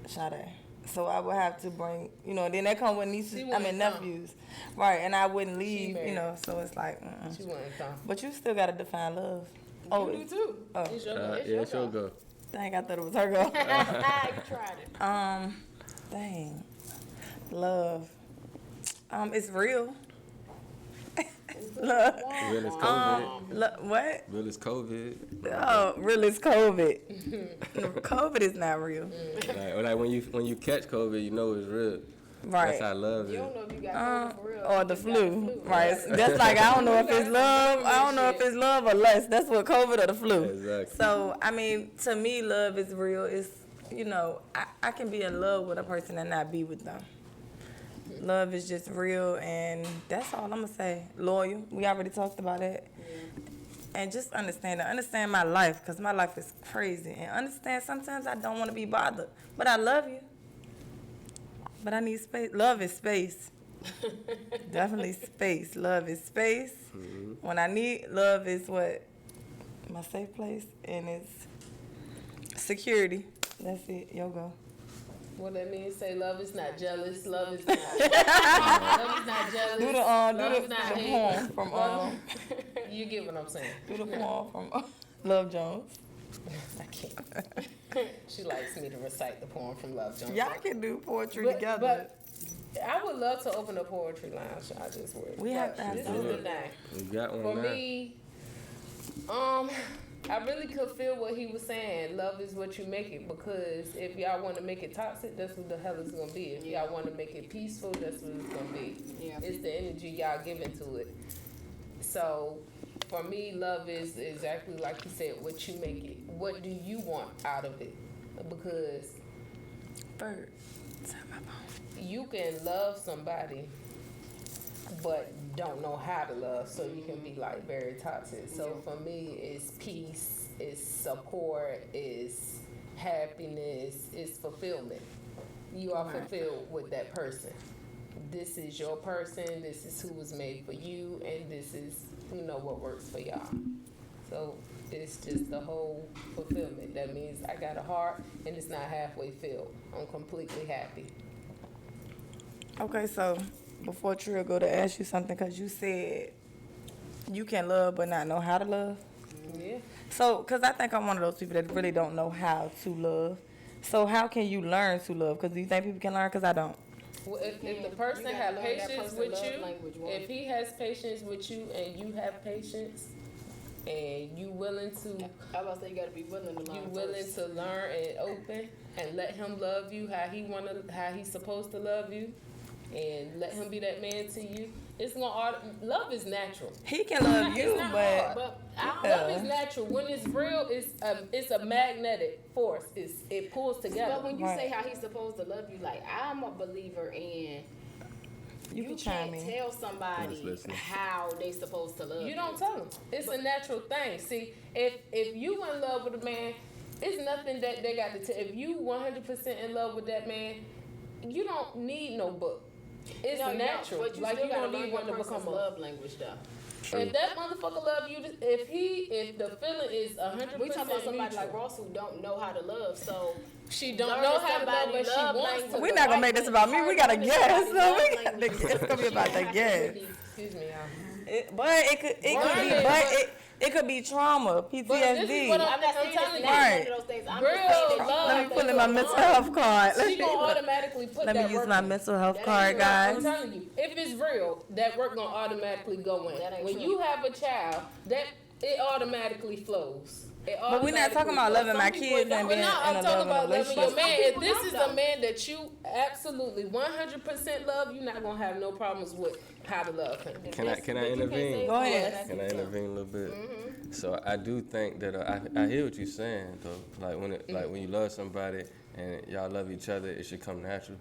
Sade. So I would have to bring, then they come with nieces, nephews. Right, and I wouldn't leave, so it's like, She wouldn't come. But you still got to define love. You do too. Oh. It's your go. Dang, I thought it was her go. You tried it. Dang. Love. It's real. Love. Real as COVID. What? Real as COVID. Oh, real as COVID. COVID is not real. Like when you catch COVID, you know it's real. Right. That's how love is. You don't know if you got COVID for real. Or the flu. Right. That's like, I don't know if it's love. I don't know if it's love or lust. That's what COVID or the flu. Exactly. So, to me, love is real. It's, I can be in love with a person and not be with them. Love is just real, and that's all I'm going to say. Loyal. We already talked about that. Yeah. And just understand my life, because my life is crazy. And understand sometimes I don't want to be bothered, but I love you. But I need space. Love is space. Definitely space. Love is space. Mm-hmm. When I need love is what? My safe place, and it's security. That's it. Yo, go. What that means? Say love is not jealous. Love is not. Love is not jealous. Do the poem from You get what I'm saying. Do the poem from Love Jones. I can't. She likes me to recite the poem from Love Jones. Y'all can do poetry together. But I would love to open a poetry lounge. I just would. We have to have this is the thing. We got one For now. me, I really could feel what he was saying. Love is what you make it, because if y'all want to make it toxic, that's what the hell it's going to be. If y'all want to make it peaceful, that's what it's going to be. Yeah. It's the energy y'all give into it. So, for me, love is exactly like you said, what you make it. what do you want out of it? Because Bird. you can love somebody but don't know how to love, so you can be like very toxic. So for me, it's peace, it's support, it's happiness, it's fulfillment. You are fulfilled with that person. This is your person, this is who was made for you, and this is, what works for y'all. So it's just the whole fulfillment. That means I got a heart and it's not halfway filled. I'm completely happy. Okay, so before Trill go to ask you something, because you said you can love but not know how to love. Yeah. So, because I think I'm one of those people that really don't know how to love. So how can you learn to love? Because do you think people can learn? Because I don't. Well, if the person has patience with you, if he has patience with you and you have patience, and you willing to, I was about to say you gotta be willing to learn. You willing to learn and open and let him love you how he's supposed to love you, and let him be that man to you. It's gonna love is natural. He can love you, but love is natural. When it's real, it's a magnetic force. It pulls together. But when you say how he's supposed to love you, like I'm a believer in. You can't tell somebody how they supposed to love you. You don't tell them. It's a natural thing. See, if you in love with a man, it's nothing that they got to tell. If you 100% in love with that man, you don't need no book. It's natural. But you like still you don't need one to become a love language, though. True. If that motherfucker love you, if the feeling is 100%, we talking about somebody like Ross who don't know how to love, so she don't know how to love, but she wants to. We're not gonna make this about me. We got a guest, so it's gonna be about the guest. Excuse me, It could be trauma, PTSD. I'm telling you. Right. Let me pull in my mental health card. She gonna automatically put that Let me use my mental health card, guys. I'm telling you, if it's real, that work gonna automatically go in. When you have a child, that it automatically flows. But we're not talking about loving my kids and being in a loving relationship. Your man. If this is a man that you absolutely 100% love, you're not gonna have no problems with how to love him. Can I intervene? Go ahead. Can I intervene a little bit? Mm-hmm. So I do think that I hear what you're saying though. Like when you love somebody and y'all love each other, it should come natural.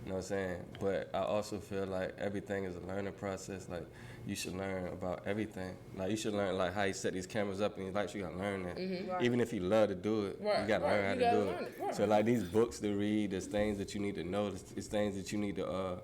You know what I'm saying? But I also feel like everything is a learning process. Like you should learn about everything. Like you should learn like how you set these cameras up and these lights. You gotta learn that. Mm-hmm. Right. Even if you love to do it, you gotta learn how to do it. Right. So like these books to read, there's things that you need to know. It's things that you need to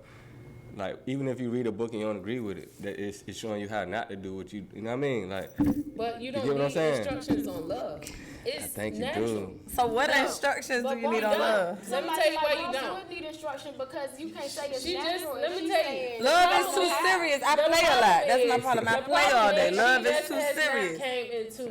like even if you read a book and you don't agree with it, that it's showing you how not to do what you know what I mean? Like, but you don't need instructions on love. It's I think natural. you do. So what instructions do you need on love? Let me tell you why you don't. would need instruction because you can't say it's She natural. let me tell you. Love is too serious. I play a lot. That's my problem. I play all day. Love is too serious. Came into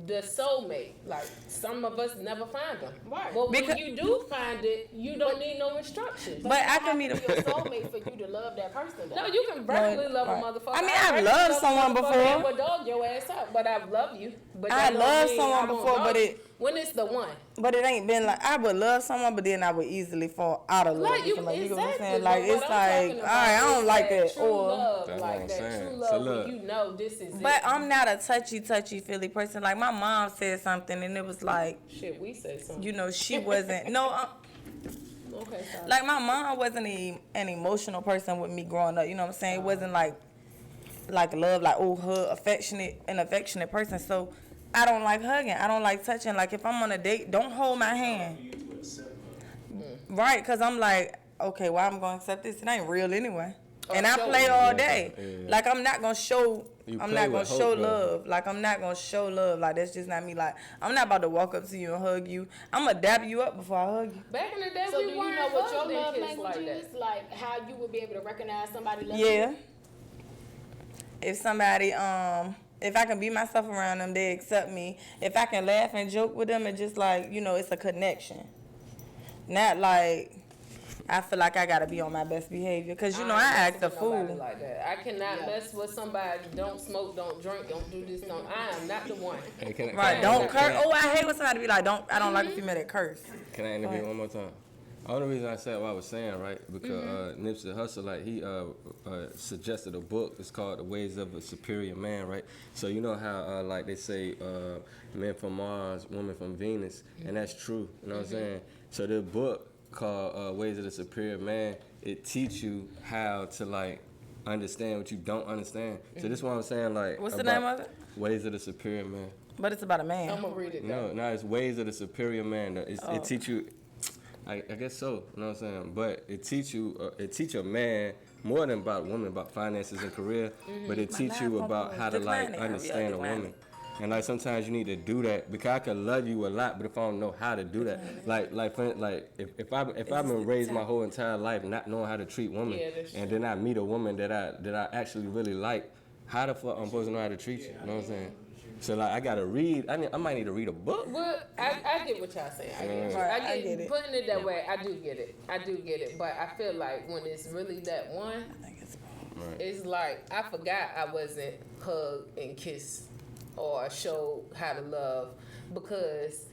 the soulmate. Like some of us never find them. Right. But when you do find it, you don't need no instructions. But I can meet a soulmate for you to love that person. Though. No, you can verbally love a motherfucker. I mean, I've loved someone before. But dog your ass out. But I've loved you. But I love someone before, but when it's the one. But it ain't been like I would love someone, but then I would easily fall out of love. Like you know what I'm exactly. saying? Like it's like, all right, I don't like that. Or love, that's like what I'm that saying. true love, So look, you know this is. But I'm not a touchy feely person. Like my mom said something, and it was like, shit, we said something. you know, she wasn't okay, sorry. like my mom wasn't an emotional person with me growing up. You know what I'm saying? It wasn't like love, like her affectionate person. So I don't like hugging. I don't like touching. Like if I'm on a date, don't hold my hand. Right, because I'm like, okay, well, I'm going to accept this. It ain't real anyway. And I play all day. Yeah. Like I'm not going to show love. Like I'm not going to show love. Like that's just not me. Like I'm not about to walk up to you and hug you. I'm going to dap you up before I hug you. Back in the day, so we do you weren't know what your love language language is? Like how you would be able to recognize somebody love Yeah. you? If somebody, if I can be myself around them, they accept me. If I can laugh and joke with them, it's just like, you know, it's a connection. Not like I feel like I gotta be on my best behavior, cause you know I act a fool. Like that. I cannot mess with somebody. Don't smoke. Don't drink. Don't do this. Don't. I am not the one. Right? Don't curse. Oh, I hate when somebody be like, I don't like a female that curse. Can I interview one more time? Only reason I said what I was saying, right? Because Nipsey Hussle, like he suggested a book. It's called The Ways of a Superior Man, right? So you know how like they say men from Mars, women from Venus, and that's true. You know what I'm saying? So the book called Ways of the Superior Man, it teach you how to like understand what you don't understand. So this is what I'm saying, like What's the name of it? Ways of the Superior Man. But it's about a man. I'm gonna read it. No, it's Ways of the Superior Man. It teach you. I guess so. You know what I'm saying? But it teach a man more than about women, about finances and career. But it teach you about how to like understand a woman. And like sometimes you need to do that because I can love you a lot, but if I don't know how to do that, if I've been raised my whole entire life not knowing how to treat women, and then I meet a woman that I actually really like, how the fuck I'm supposed to know how to treat you? You know what I'm saying? So like I gotta read. I might need to read a book. Well, I get what y'all saying. I get it. Putting it that way, I do get it. But I feel like when it's really that one, it's like I forgot I wasn't hugged and kissed or showed how to love because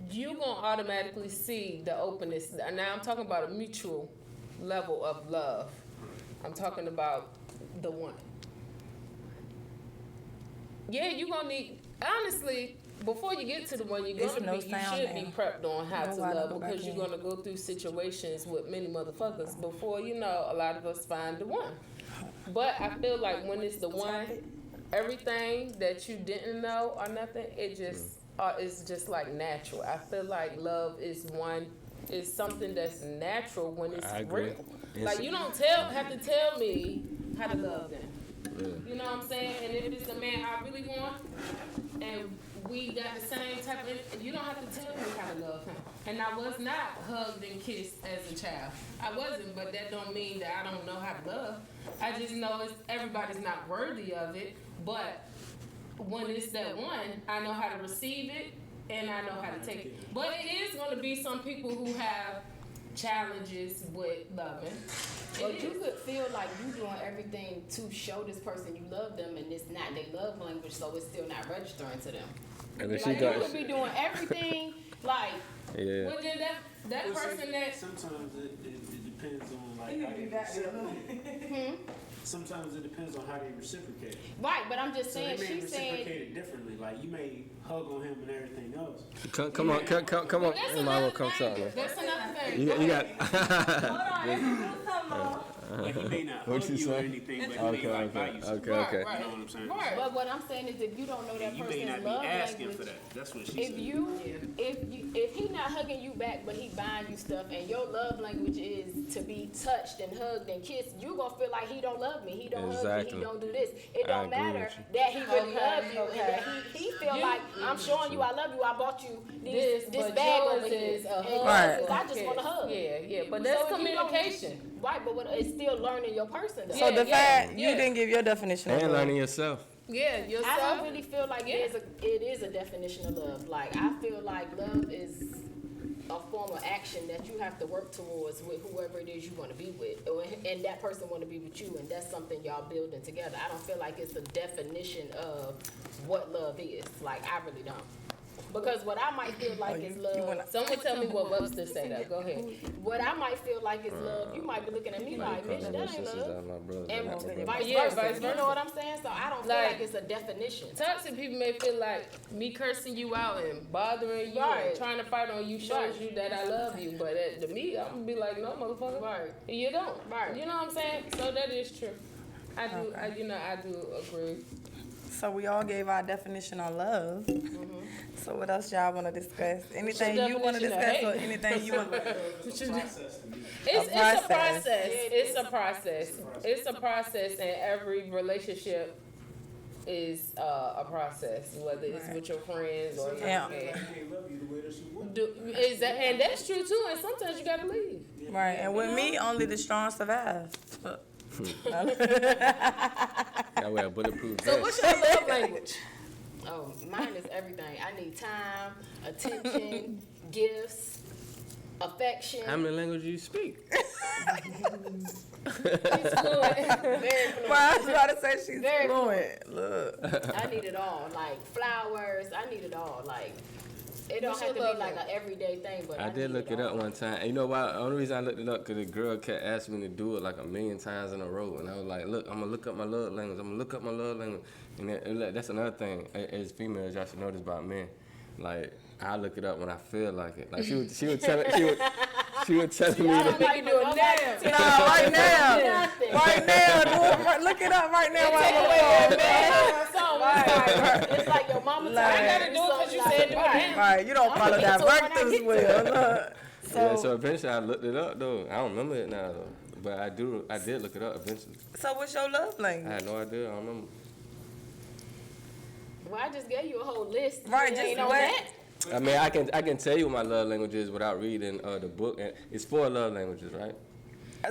you gonna automatically see the openness. Now I'm talking about a mutual level of love. I'm talking about the one. Yeah, you gonna need, honestly, before you get to the one you should be prepped on how to love because you're gonna go through situations with many motherfuckers before you know a lot of us find the one. But I feel like when it's the one, everything that you didn't know or nothing, it just is just like natural. I feel like love is something that's natural when it's real. Like you don't have to tell me how to love them. Yeah. You know what I'm saying? And if it's the man I really want, and we got the same type of, you don't have to tell me how to love him. And I was not hugged and kissed as a child. I wasn't, but that don't mean that I don't know how to love. I just know everybody's not worthy of it. But when it's that one, I know how to receive it and I know how to take it. But it is going to be some people who have challenges with loving. But you could feel like you doing everything to show this person you love them, and it's not their love language, so it's still not registering to them. And like you could be doing everything, like. Yeah. Well, then that person that. Sometimes it depends on like how they reciprocate. Sometimes it depends on how they reciprocate. Right, but I'm just saying, so they may she's saying reciprocate it differently. Like you may hug on him and everything else. Come on. Come something. That's another thing. You got. Hold on. Like he may not hug you or anything, but he may like buy you something. Okay. You know what I'm saying? Right. But what I'm saying is, if you don't know that You may person's not love be asking language, for that. That's what she said. if he not hugging you back, but he buying you stuff, and your love language is to be touched and hugged and kissed, you gonna feel like he don't love me, he don't hug me, he don't do this. It don't matter that he really loves you and that he feel like I'm showing you I love you. I bought you this bag over here. I just want to hug. Yeah. But that's communication. Right, but it's still learning your person though. So the fact you didn't give your definition of And love. learning yourself. Yeah, yourself. I don't really feel like it is a definition of love. Like I feel like love is a form of action that you have to work towards with whoever it is you want to be with, and that person want to be with you, and that's something y'all building together. I don't feel like it's a definition of what love is. Like I really don't. Because what I might feel like is love. Someone tell me what Webster say though. Go ahead. What I might feel like is love, you might be looking at me like, bitch, that ain't love. And vice versa. You know what I'm saying? So I don't feel like it's a definition. Toxic people may feel like me cursing you out and bothering you and trying to fight on you shows you that I love you. But to me, I'm gonna be like, no, motherfucker. Right. You don't. Right. You know what I'm saying? So that is true. I do. I do agree. So we all gave our definition on love. So what else y'all want to discuss? Anything you want to discuss or anything you want to It's a process. It's a process, and every relationship is a process, whether it's with your friends or your family. And that's true too. And sometimes you gotta leave. Right. And with me, only the strong survive. I wear a bulletproof vest. So what's your love language? Oh, mine is everything. I need time, attention, gifts, affection. How many languages you speak? She's Very fluent. Well, I was about to say she's fluent. Look. I need it all. Like flowers, I need it all. Like It don't What's have to your be love like an language? everyday thing, but I did look it up one time. And you know why? The only reason I looked it up because the girl kept asking me to do it like a million times in a row, and I was like, "Look, I'm gonna look up my love language. I'm gonna look up my love language." And that's another thing. As females, y'all should know this about men. Like I look it up when I feel like it. Like she would tell me that. Make you do it now. No, right now. Right now. Do it, look it up right now while we're It's like your mama Like- I gotta do it because you said do it now. Right, you don't follow directives well. Look. So eventually I looked it up though. I don't remember it now though. But I did look it up eventually. So what's your love I language? had no idea. I don't remember. Well, I just gave you a whole list. Right, You just ain't on what? that. I mean, I can tell you what my love language is without reading the book. And it's 4 love languages, right?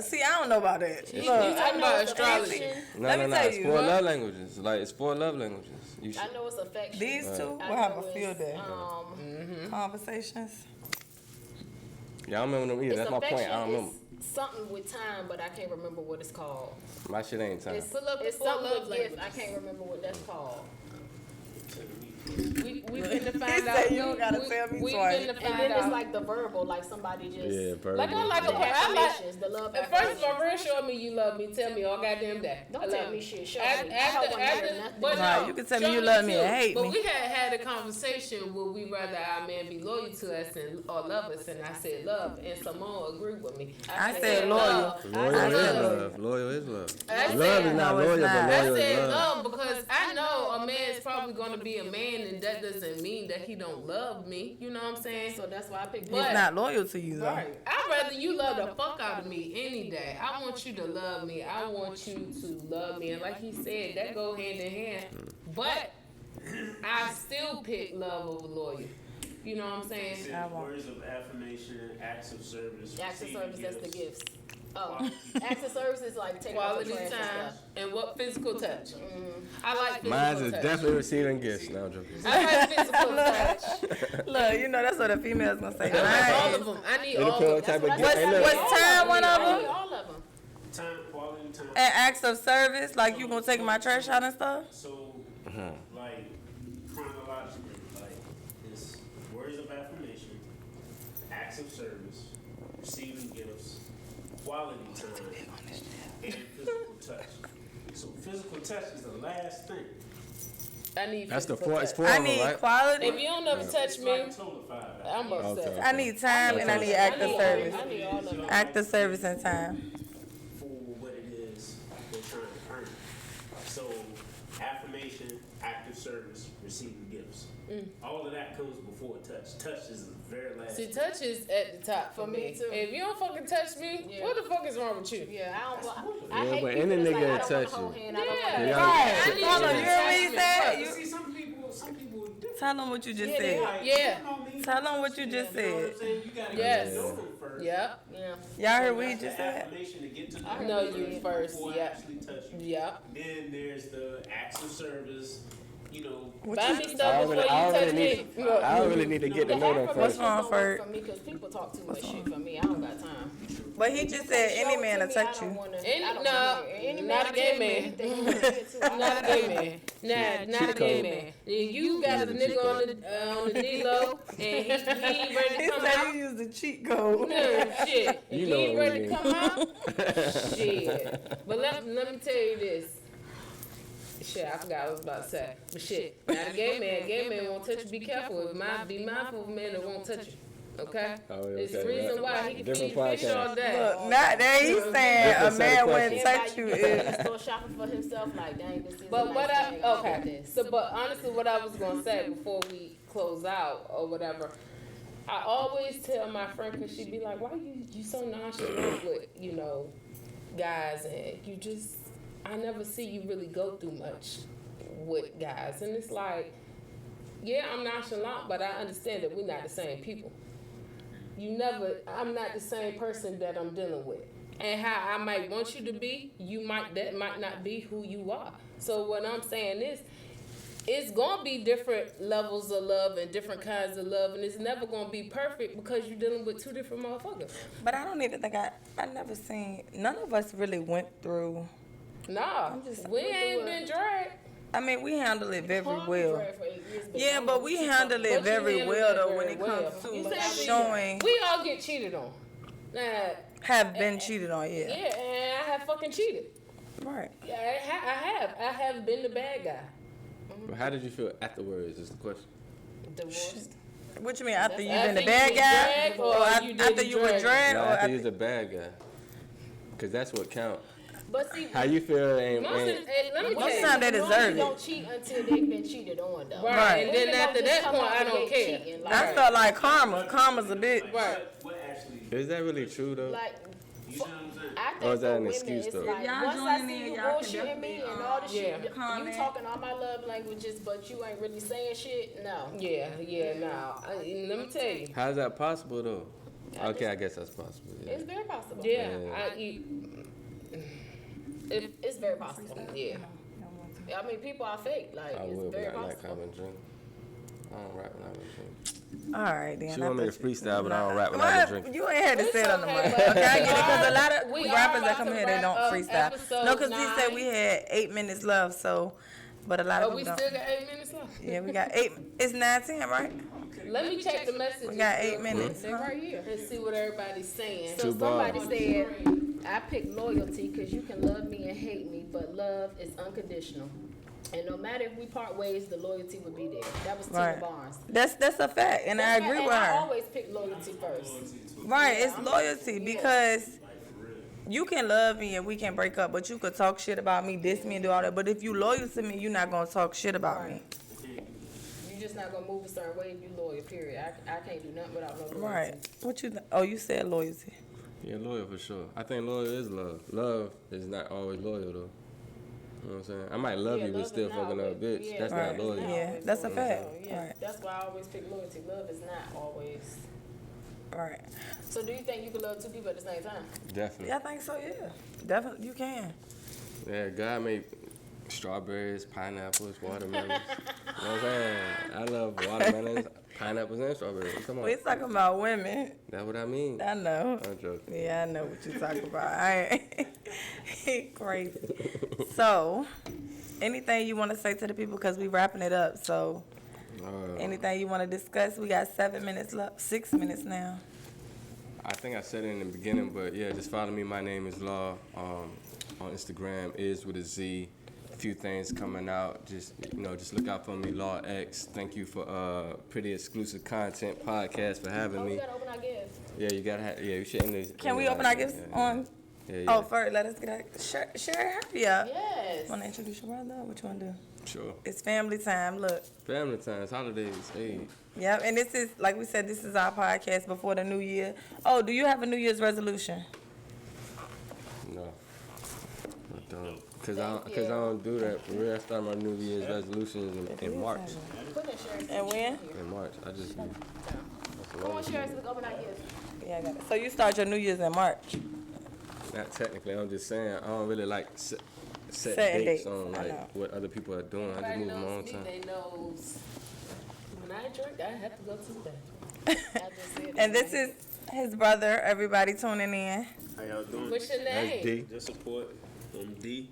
See, I don't know about that. You Look, talking about astrology. No, Let me tell It's you, 4 huh? love languages. Like it's 4 love languages. You should. I know it's affection. these two I will have a know field it's, day. Conversations. Yeah, I don't remember them either. It's That's my point. affection. I don't remember. It's something with time, but I can't remember what it's called. My shit ain't time. It's, Pull up the it's 4 something love with gift. I languages. can't remember what that's called. We finna He find said out. you don't gotta tell me we twice. finna And find then it's out. like the verbal, like somebody just Yeah, bird. Like I like the a I like. affirmations, the love First of affirmations. all, real show me you love me. Tell me all goddamn day. Don't I tell love me you. shit. Show After, me. I don't want to hear nothing. but Right, no, you can tell me show you love me too. and hate but me. we had a conversation where we rather our man be loyal to us or love us, and I said love, and Simone agreed with me. I said loyal. Loyal I is said love. Loyal is love. I Love said- is not No, it's loyal, not. but I loyal is said love. love because I know a man's probably going to be a man, and that doesn't mean that he don't love me. You know what I'm saying? So that's why I picked He's But- not loyal to you though. Right. I'd rather you love the fuck out of me any day. I want you to love me. I want you to love me. And like he said, that go hand in hand. But I still pick love over loyal. You know what I'm saying? It said words of affirmation, acts of service. acts of receiving service. That's the gifts. Oh, Quality. acts of service is like taking out the Quality trash and time stuff. and what physical touch. I like physical Mine is touch. definitely receiving gifts. No, I'm joking. I like physical touch. Look, you know that's what the females gonna say. I like all Mine of them. I need It all depends of what them. type of That's gift. what I Hey, said. look. Was time one of I them? need all of them. Time, quality time. And acts of service, like you gonna take my trash out and stuff. So, like, chronologically, like, it's words of affirmation, acts of service, receiving gifts, quality time, and physical touch. So, physical touch is the last thing. I need That's the physical 4. It's touch. 4 I of them, need right? quality. If you don't never touch It's me, like a total of 5. I'm upset. Okay. I need time and I need act of service. I need all of them. Act of service and time. For what it is they're trying to earn. So, affirmation, active service, receiving gifts. All of that comes before touch. Touch is the very last. See, touch is at the top for me. too. If you don't fucking touch me, Yeah. what the fuck is wrong with you? Yeah, I don't. Yeah, I hate but people any that's nigga like, I don't touch want to hold you. hand. I don't Yeah. want Yeah. Right. I need Hold you on, to you hear what he touch me said? first. You See, some people are different. tell them what you just Yeah, they said. Like, Yeah. you know me. Tell them what you just You know what said. I'm saying? You gotta Yes. get to know them first. Yep. Yeah. Y'all heard what So he that's just the said? affirmation to get to I know them you first, before I yeah. actually touch you. Yep. Then there's the acts of service. You know, Buy me I stuff don't before really- you I don't touch really me. need- Look. I don't really need to get to know them What's first. wrong, Don't work Ferg? for me because people talk too much shit for me. I don't got time. But he just said any man will touch you. Not a gay man. Not a gay man. Nah, not a gay man. If you got a nigga on the D-Lo and he ain't ready He to come said out, you used the cheat code. no, shit. You If know he ain't what ready we to come out, shit. But let me tell you this. Shit, I forgot what I was about to say. But shit, not a gay man. Gay man won't touch you. Be careful. Be mindful of a man that won't touch you. Okay? Oh, yeah, It's the okay, reason right. why he can Different feed fish all podcast. day. Look, not that he's saying a Different set man of wouldn't questions. touch you Everybody if. store shopping for himself. Like, dang, this is. But a what nice I thing. okay, Look at this. so but honestly, what I was gonna say before we close out or whatever, I always tell my friend because she be like, "Why you so nonchalant with guys and you just I never see you really go through much with guys." And it's like, yeah, I'm nonchalant, but I understand that we're not the same people. I'm not the same person that I'm dealing with. And how I might want you to be, that might not be who you are. So what I'm saying is, it's gonna be different levels of love and different kinds of love, and it's never gonna be perfect because you're dealing with two different motherfuckers. But I don't even think I never seen. None of us really went through. Nah, I'm just- we ain't been dragged. I mean, we handle it very well. Married for 8 years, Yeah, I'm but like, we what you handle talking it very handle well it though very when it well. comes You to said showing. we all get cheated on. Nah, Have been cheated on, yeah, and I have fucking cheated. Right. Yeah, I have been the bad guy. But how did you feel afterwards? Is the question. Divorced. What you mean? After you After been the you bad was guy, dragged, or or after you did the you were dragging? dragged, No, or after after you's a bad guy. Cause that's what count. But see, How you feel ain't. Let me tell Most you. time they deserve don't it. cheat until they've been cheated on, though. Right, and then Women don't after just that come point, out I the don't gate care. cheating, I like, felt like karma. Karma's a bitch. Right. What actually, Is that really true though? like, you see what I'm saying? I think Or is that for an women, excuse, it's though? like, If y'all once I joining see in, you y'all can bullshitting me definitely, and all the shit, yeah. you comment. talking all my love languages, but you ain't really saying shit, no. Yeah, no. Let me tell you. How's that possible though? Okay, I guess that's possible. Yeah. It's very possible. Yeah, Yeah. It's very possible. Yeah. I mean, people are fake. Like, I it's would, but very I like possible. having a drink. I don't rap when I have a drink. All right, then. She want me to thought you- freestyle, but I don't rap when I have a What? drink. You ain't had to It's say it on the okay, mic. but Okay, I get it because a lot of we rappers are that come about here, to they don't wrap up freestyle. episode No, because he said 9. we had 8 minutes left, so, but a lot of Oh, we people still don't. got 8 minutes left. Yeah, we got 8. It's 9:10, right? Let me check the messages. We got 8 real minutes. They're right here. quick and see what everybody's saying. So Two bars. somebody said, I pick loyalty because you can love me and hate me, but love is unconditional. And no matter if we part ways, the loyalty would be there. That was Tina Right. Barnes. That's a fact, and I agree And with I her. always pick loyalty first. Right, it's loyalty because you can love me and we can break up, but you could talk shit about me, diss me, and do all that. But if you loyal to me, you're not gonna talk shit about me. You're just not gonna move a certain way if you loyal, period. I can't do nothing without no loyalty. Right. What you? Oh, you said loyalty. Yeah, loyal for sure. I think loyal is love. Love is not always loyal though. You know what I'm saying? I might love Yeah, you, but love still is not fucking up a always- bitch. yeah, That's Right. not loyal. Yeah, always that's a loyal. fact. So, yeah, Right. that's why I always pick loyalty. Love is not always. Right. So do you think you can love two people at the same time? Definitely. Yeah, I think so. Yeah, definitely you can. Yeah, God made strawberries, pineapples, watermelons. You know what I'm saying? I love watermelons, pineapples, and strawberries. Come on. We talking about women. That's what I mean. I know. I'm joking. Yeah, I know what you talking about. I ain't crazy. So, anything you want to say to the people because we wrapping it up. So, anything you want to discuss? We got 7 minutes left. 6 minutes now. I think I said it in the beginning, but yeah, just follow me. My name is Law. On Instagram is with a Z. A few things coming out. Just just look out for me, Law X. Thank you for pretty exclusive content podcast for having Oh, we me. gotta open our gifts. Yeah, you gotta have. Yeah, you should end this. Can we open our gifts on? Yeah. Oh, first, let us get our. Share, hurry up. Yes. Want to introduce your brother? What you want to do? Sure. It's family time. Look. Family times, holidays. Hey. Yep, and this is, like we said, this is our podcast before the new year. Oh, do you have a New Year's resolution? No. I don't. Cause I don't do that for real. I start my New Year's resolutions in March. Put that shirt. And when? In March, I just. Come on, Sherry, so we can open our gifts. Yeah, I got it. So you start your New Year's in March? Not technically. I'm just saying I don't really like set Setting dates dates, on I like know. what other people are doing. I just Everybody move my own knows me, time. they knows. When I drink, I have to go to the bathroom. I just said And this is his brother. Everybody tuning in. How y'all doing? What's your That's name? D. Just support. I'm D.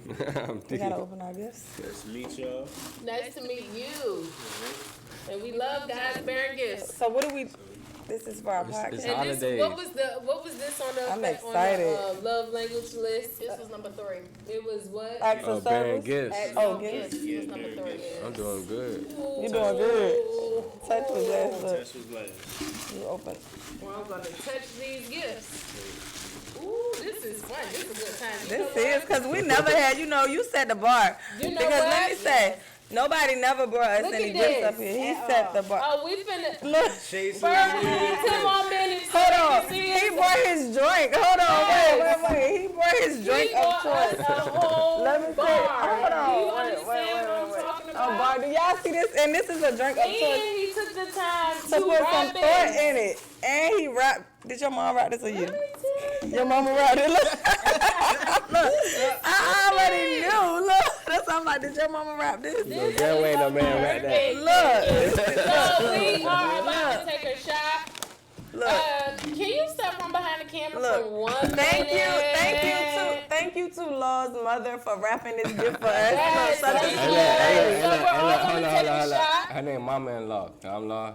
I'm We D. gotta open our gifts. Nice to meet y'all. Nice to meet you. And we love guys bearing gifts. So what do we? This is for our It's podcast. And holidays. this, what was this on the I'm on the excited. love language list? This was number 3. It was what? Acts Oh, of bearing service. gifts. Oh, Yes, gifts. this was number 3. I'm doing good. You doing good. Touch with that. Look, Tess was like, you open. Well, I'm gonna touch these gifts. Ooh, this is fun. This is a good time. You This know is what? because we never had. You set the bar. You know Because let what? me say, nobody never brought us Look any at gifts this. up here. He set the bar. Oh, we finna. Look. Chase First, 10 more minutes. so Hold they on. can see He us. brought his drink. Hold on. Wait. He brought his drink He of bought us choice. a whole Let me bar. say. Hold on. Do you Wait. understand what I'm talking Oh, about? bar. Do y'all see this? And this is a drink of And choice he took the time to to put some wrap thought it. in it. And he wrapped. Did your mom wrap this or you? Let me tell you. Your mama wrapped it. Look. Look. I already knew. Look. That's how I'm like, did your mama wrap this? No, that way no man right there. Look. So we are about to take a shot. Look. Can you step from behind the camera Look. for 1 Thank minute? you. Thank you too. Thank thank you to Law's mother for wrapping this gift for us. Yes, Such a thank sweet you. lady. So we're all gonna take a shot. Her name Mama-in-law. I'm Law.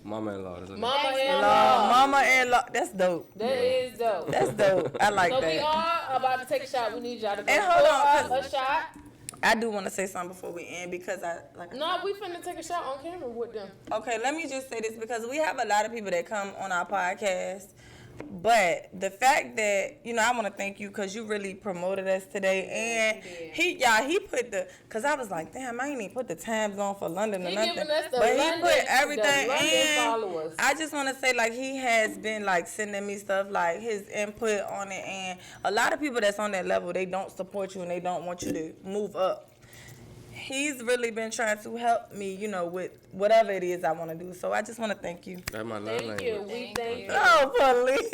Mama-in-law. That's her name. Mama-in-law. That's dope. That is dope. That's dope. I like So that. we are about to take a shot. We need y'all to go And hold on, pour us a shot. I do want to say something before we end because No, we finna take a shot on camera with them. Okay, let me just say this because we have a lot of people that come on our podcast. But the fact that, I want to thank you because you really promoted us today. And he put because I was like, damn, I ain't even put the times on for London or He nothing. giving us the But London, he put everything the London in. followers. I just want to say, like, he has been, like, sending me stuff, like, his input on it. And a lot of people that's on that level, they don't support you and they don't want you to move up. He's really been trying to help me, with whatever it is I want to do. So I just want to thank you. That's my love Thank you. language. We thank you. Oh, police.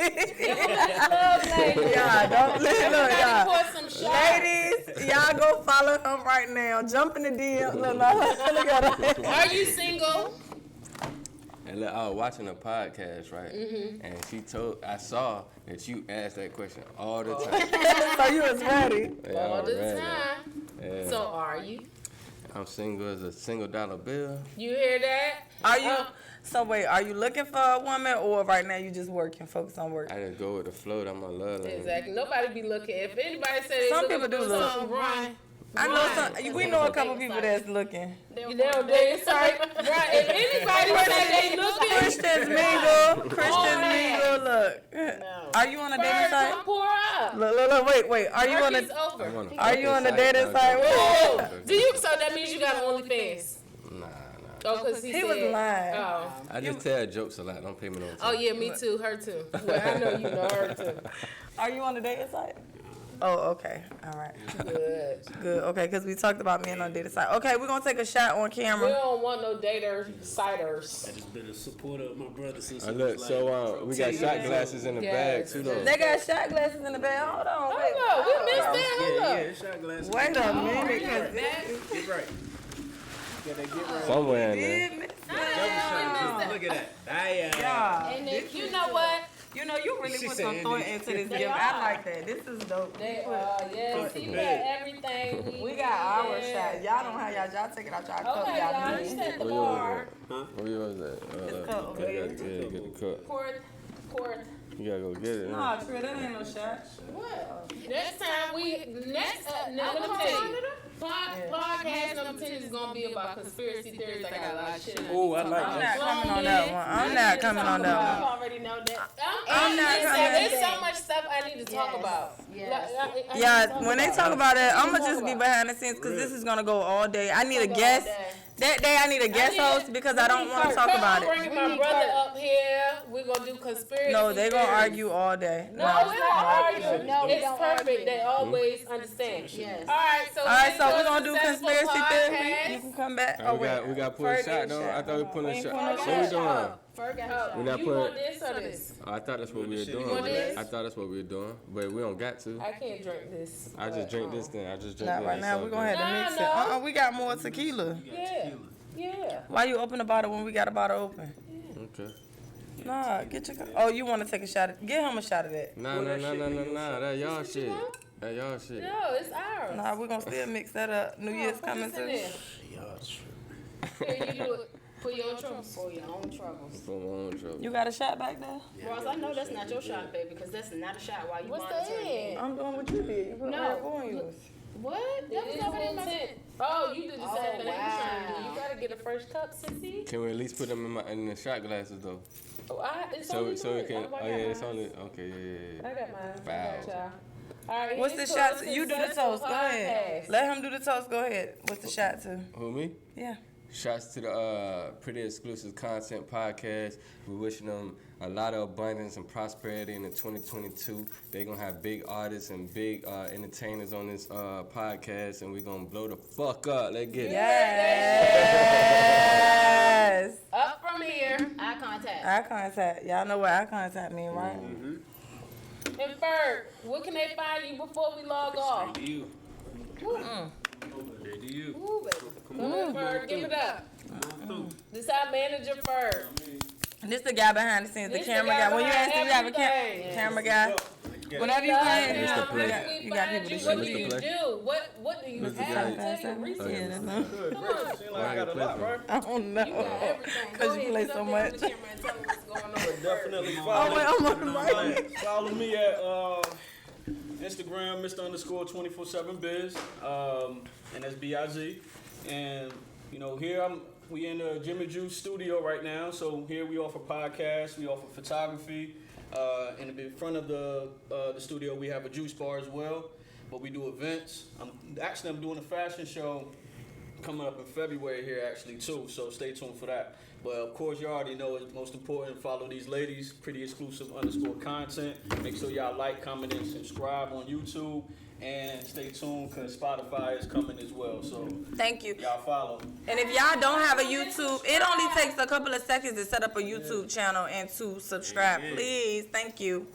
Love language. Y'all, don't listen to Gotta y'all. pour some shots. Ladies, y'all go follow him right now. Jump in the DM. Look at him. Are you single? And look, I was watching a podcast, right? And I saw that you asked that question all the time. So you was ready. Yeah, All the man. time. Yeah. So are you? I'm single as a $1 bill. You hear that? Are you? So wait, are you looking for a woman or right now you just working, focus on work? I just go with the flow. That's my love language. Exactly. Nobody be looking. If anybody says they Some looking people do for look. something, run. I know we know a couple people that's looking. You know, they sorry. Right. If anybody say they looking, Christians mingle. Look. Are you on a dating first, site? come pour up. Look, wait. Are you on Murphy's a over. Are you on the dating site? Oh, do you? So that means you got OnlyFans. Nah. Oh, because he was said, lying. Oh. I just tell jokes a lot. Don't pay me no Oh attention. yeah, me too. Her too. Well, I know you know her too. Are you on the dating site? Oh, okay. All right. Good. Okay, because we talked about men on the dating site. Okay, we're going to take a shot on We camera. don't want no daters. I just been a supporter of my brother since he Look, was like, so we got shot glasses in the bag too, though. They got shot glasses in the bag. Hold on. Wait. Hold up, we missed that. Hold up. Yeah, shot glasses. Wait a minute. Get right. You gotta get right. Somewhere in there. Double shot. Look at that. And then you know what? You really She put said some thought it. into this gift. I like that. This is dope. They yes, he had everything. We got our shot. Y'all don't have y'all take it out y'all cup. Okay, y'all Y'all just need it. set the bar. Where yours at? cup. You gotta get the cup. Pour. You gotta go get it. Nah, Trill, that ain't no shot. What? Next time let me tell you. Podcast number 10 is gonna be about conspiracy theories. I got a lot of shit. Oh, I like I'm that. not coming on that one. I'm not coming on that one. You already know that. I'm not coming. There's so much stuff I need to talk about. Yes. Yeah, when they talk about it, I'm gonna just be behind the scenes because this is gonna go all day. I need a guest. That day I need a guest host because I don't want to talk about I'm it. bringing my brother up here. We're gonna do conspiracy. No, they gonna theories. argue all day. No, we're not arguing. No, we It's don't perfect. argue. They always understand. Yes. All right, so We're gonna do conspiracy theory. You can come back. We got to put a shot though. I thought we put a shot. What we doing? Ferg got We a not You putting. want this or this? I thought that's what we were doing. want this? I thought that's what we were doing, but we don't got to. I can't drink this. I just drink this thing. I just drink Not this. right now. We're gonna have to mix it. No. We got more tequila. Yeah. Why you open the bottle when we got a bottle open? Okay. Nah, get your. Oh, you want to take a shot? Get him a shot of that. Nah. That y'all shit. That y'all shit. No, it's ours. Nah, we're gonna still mix that up. New Year's Put coming this in soon. there. Here, you do it. For your own troubles. for your own troubles. For my own trouble. You got a shot back there? Ross, I know that's not your shot, baby, because that's not a shot while you What's monitoring me. that? I'm doing what you did. You put No. Red Bull on yours. What? That was It is already in my intent. Oh, you did the Oh, same thing. You trying to do. wow. You gotta get a first cup, sissy. Can we at least put them in the shot glasses though? Oh, it's So only we can. mine. Oh yeah, it's only. Okay, I got mine. I Foul. got y'all. All right, What's the here's shot? to To? You do the successful toast. Go ahead. podcast. Let him do the toast. Go ahead. What's the shot to? Who me? Yeah. Shouts to the Pretty Exclusive Content Podcast. We're wishing them a lot of abundance and prosperity in the 2022. They're going to have big artists and big entertainers on this podcast, and we're going to blow the fuck up. Let's get it. Yes. Up from here. eye contact. Eye contact. Y'all know what eye contact mean, right? And Ferg, where can they find you before we log off? To you. There to you. Ooh, baby. Come on, Ferg, give it up. This our manager, Ferg. This the guy behind the scenes, the This the camera guy guy. When you behind ask him, you have a everything. camera guy. Whenever you go ahead, Mr. Play. you got people to What shoot do Mr. you Play. do? What do you Mr. have Play. to take a research? Yeah, that's not. Good, bro. Seem like I got a lot, bro. I don't know. You got everything. Go 'Cause you ahead, play sit so up there on much. the camera and tell me what's going on. But definitely Oh, follow. wait, I'm on the mic. Follow me at Instagram, Mr_24/7biz, and that's BIZ. And you know, here we in the Jimmy Juice studio right now. So here we offer podcasts, we offer photography. In the front of the studio, we have a juice bar as well. But we do events. I'm doing a fashion show coming up in February here actually too. So stay tuned for that. But of course, you already know it's most important. Follow these ladies. Pretty exclusive _ content. Make sure y'all like, comment, and subscribe on YouTube. And stay tuned because Spotify is coming as well. So Thank you. y'all follow. And if y'all don't have a YouTube, it only takes a couple of seconds to set up a YouTube channel and to subscribe. Please, thank you.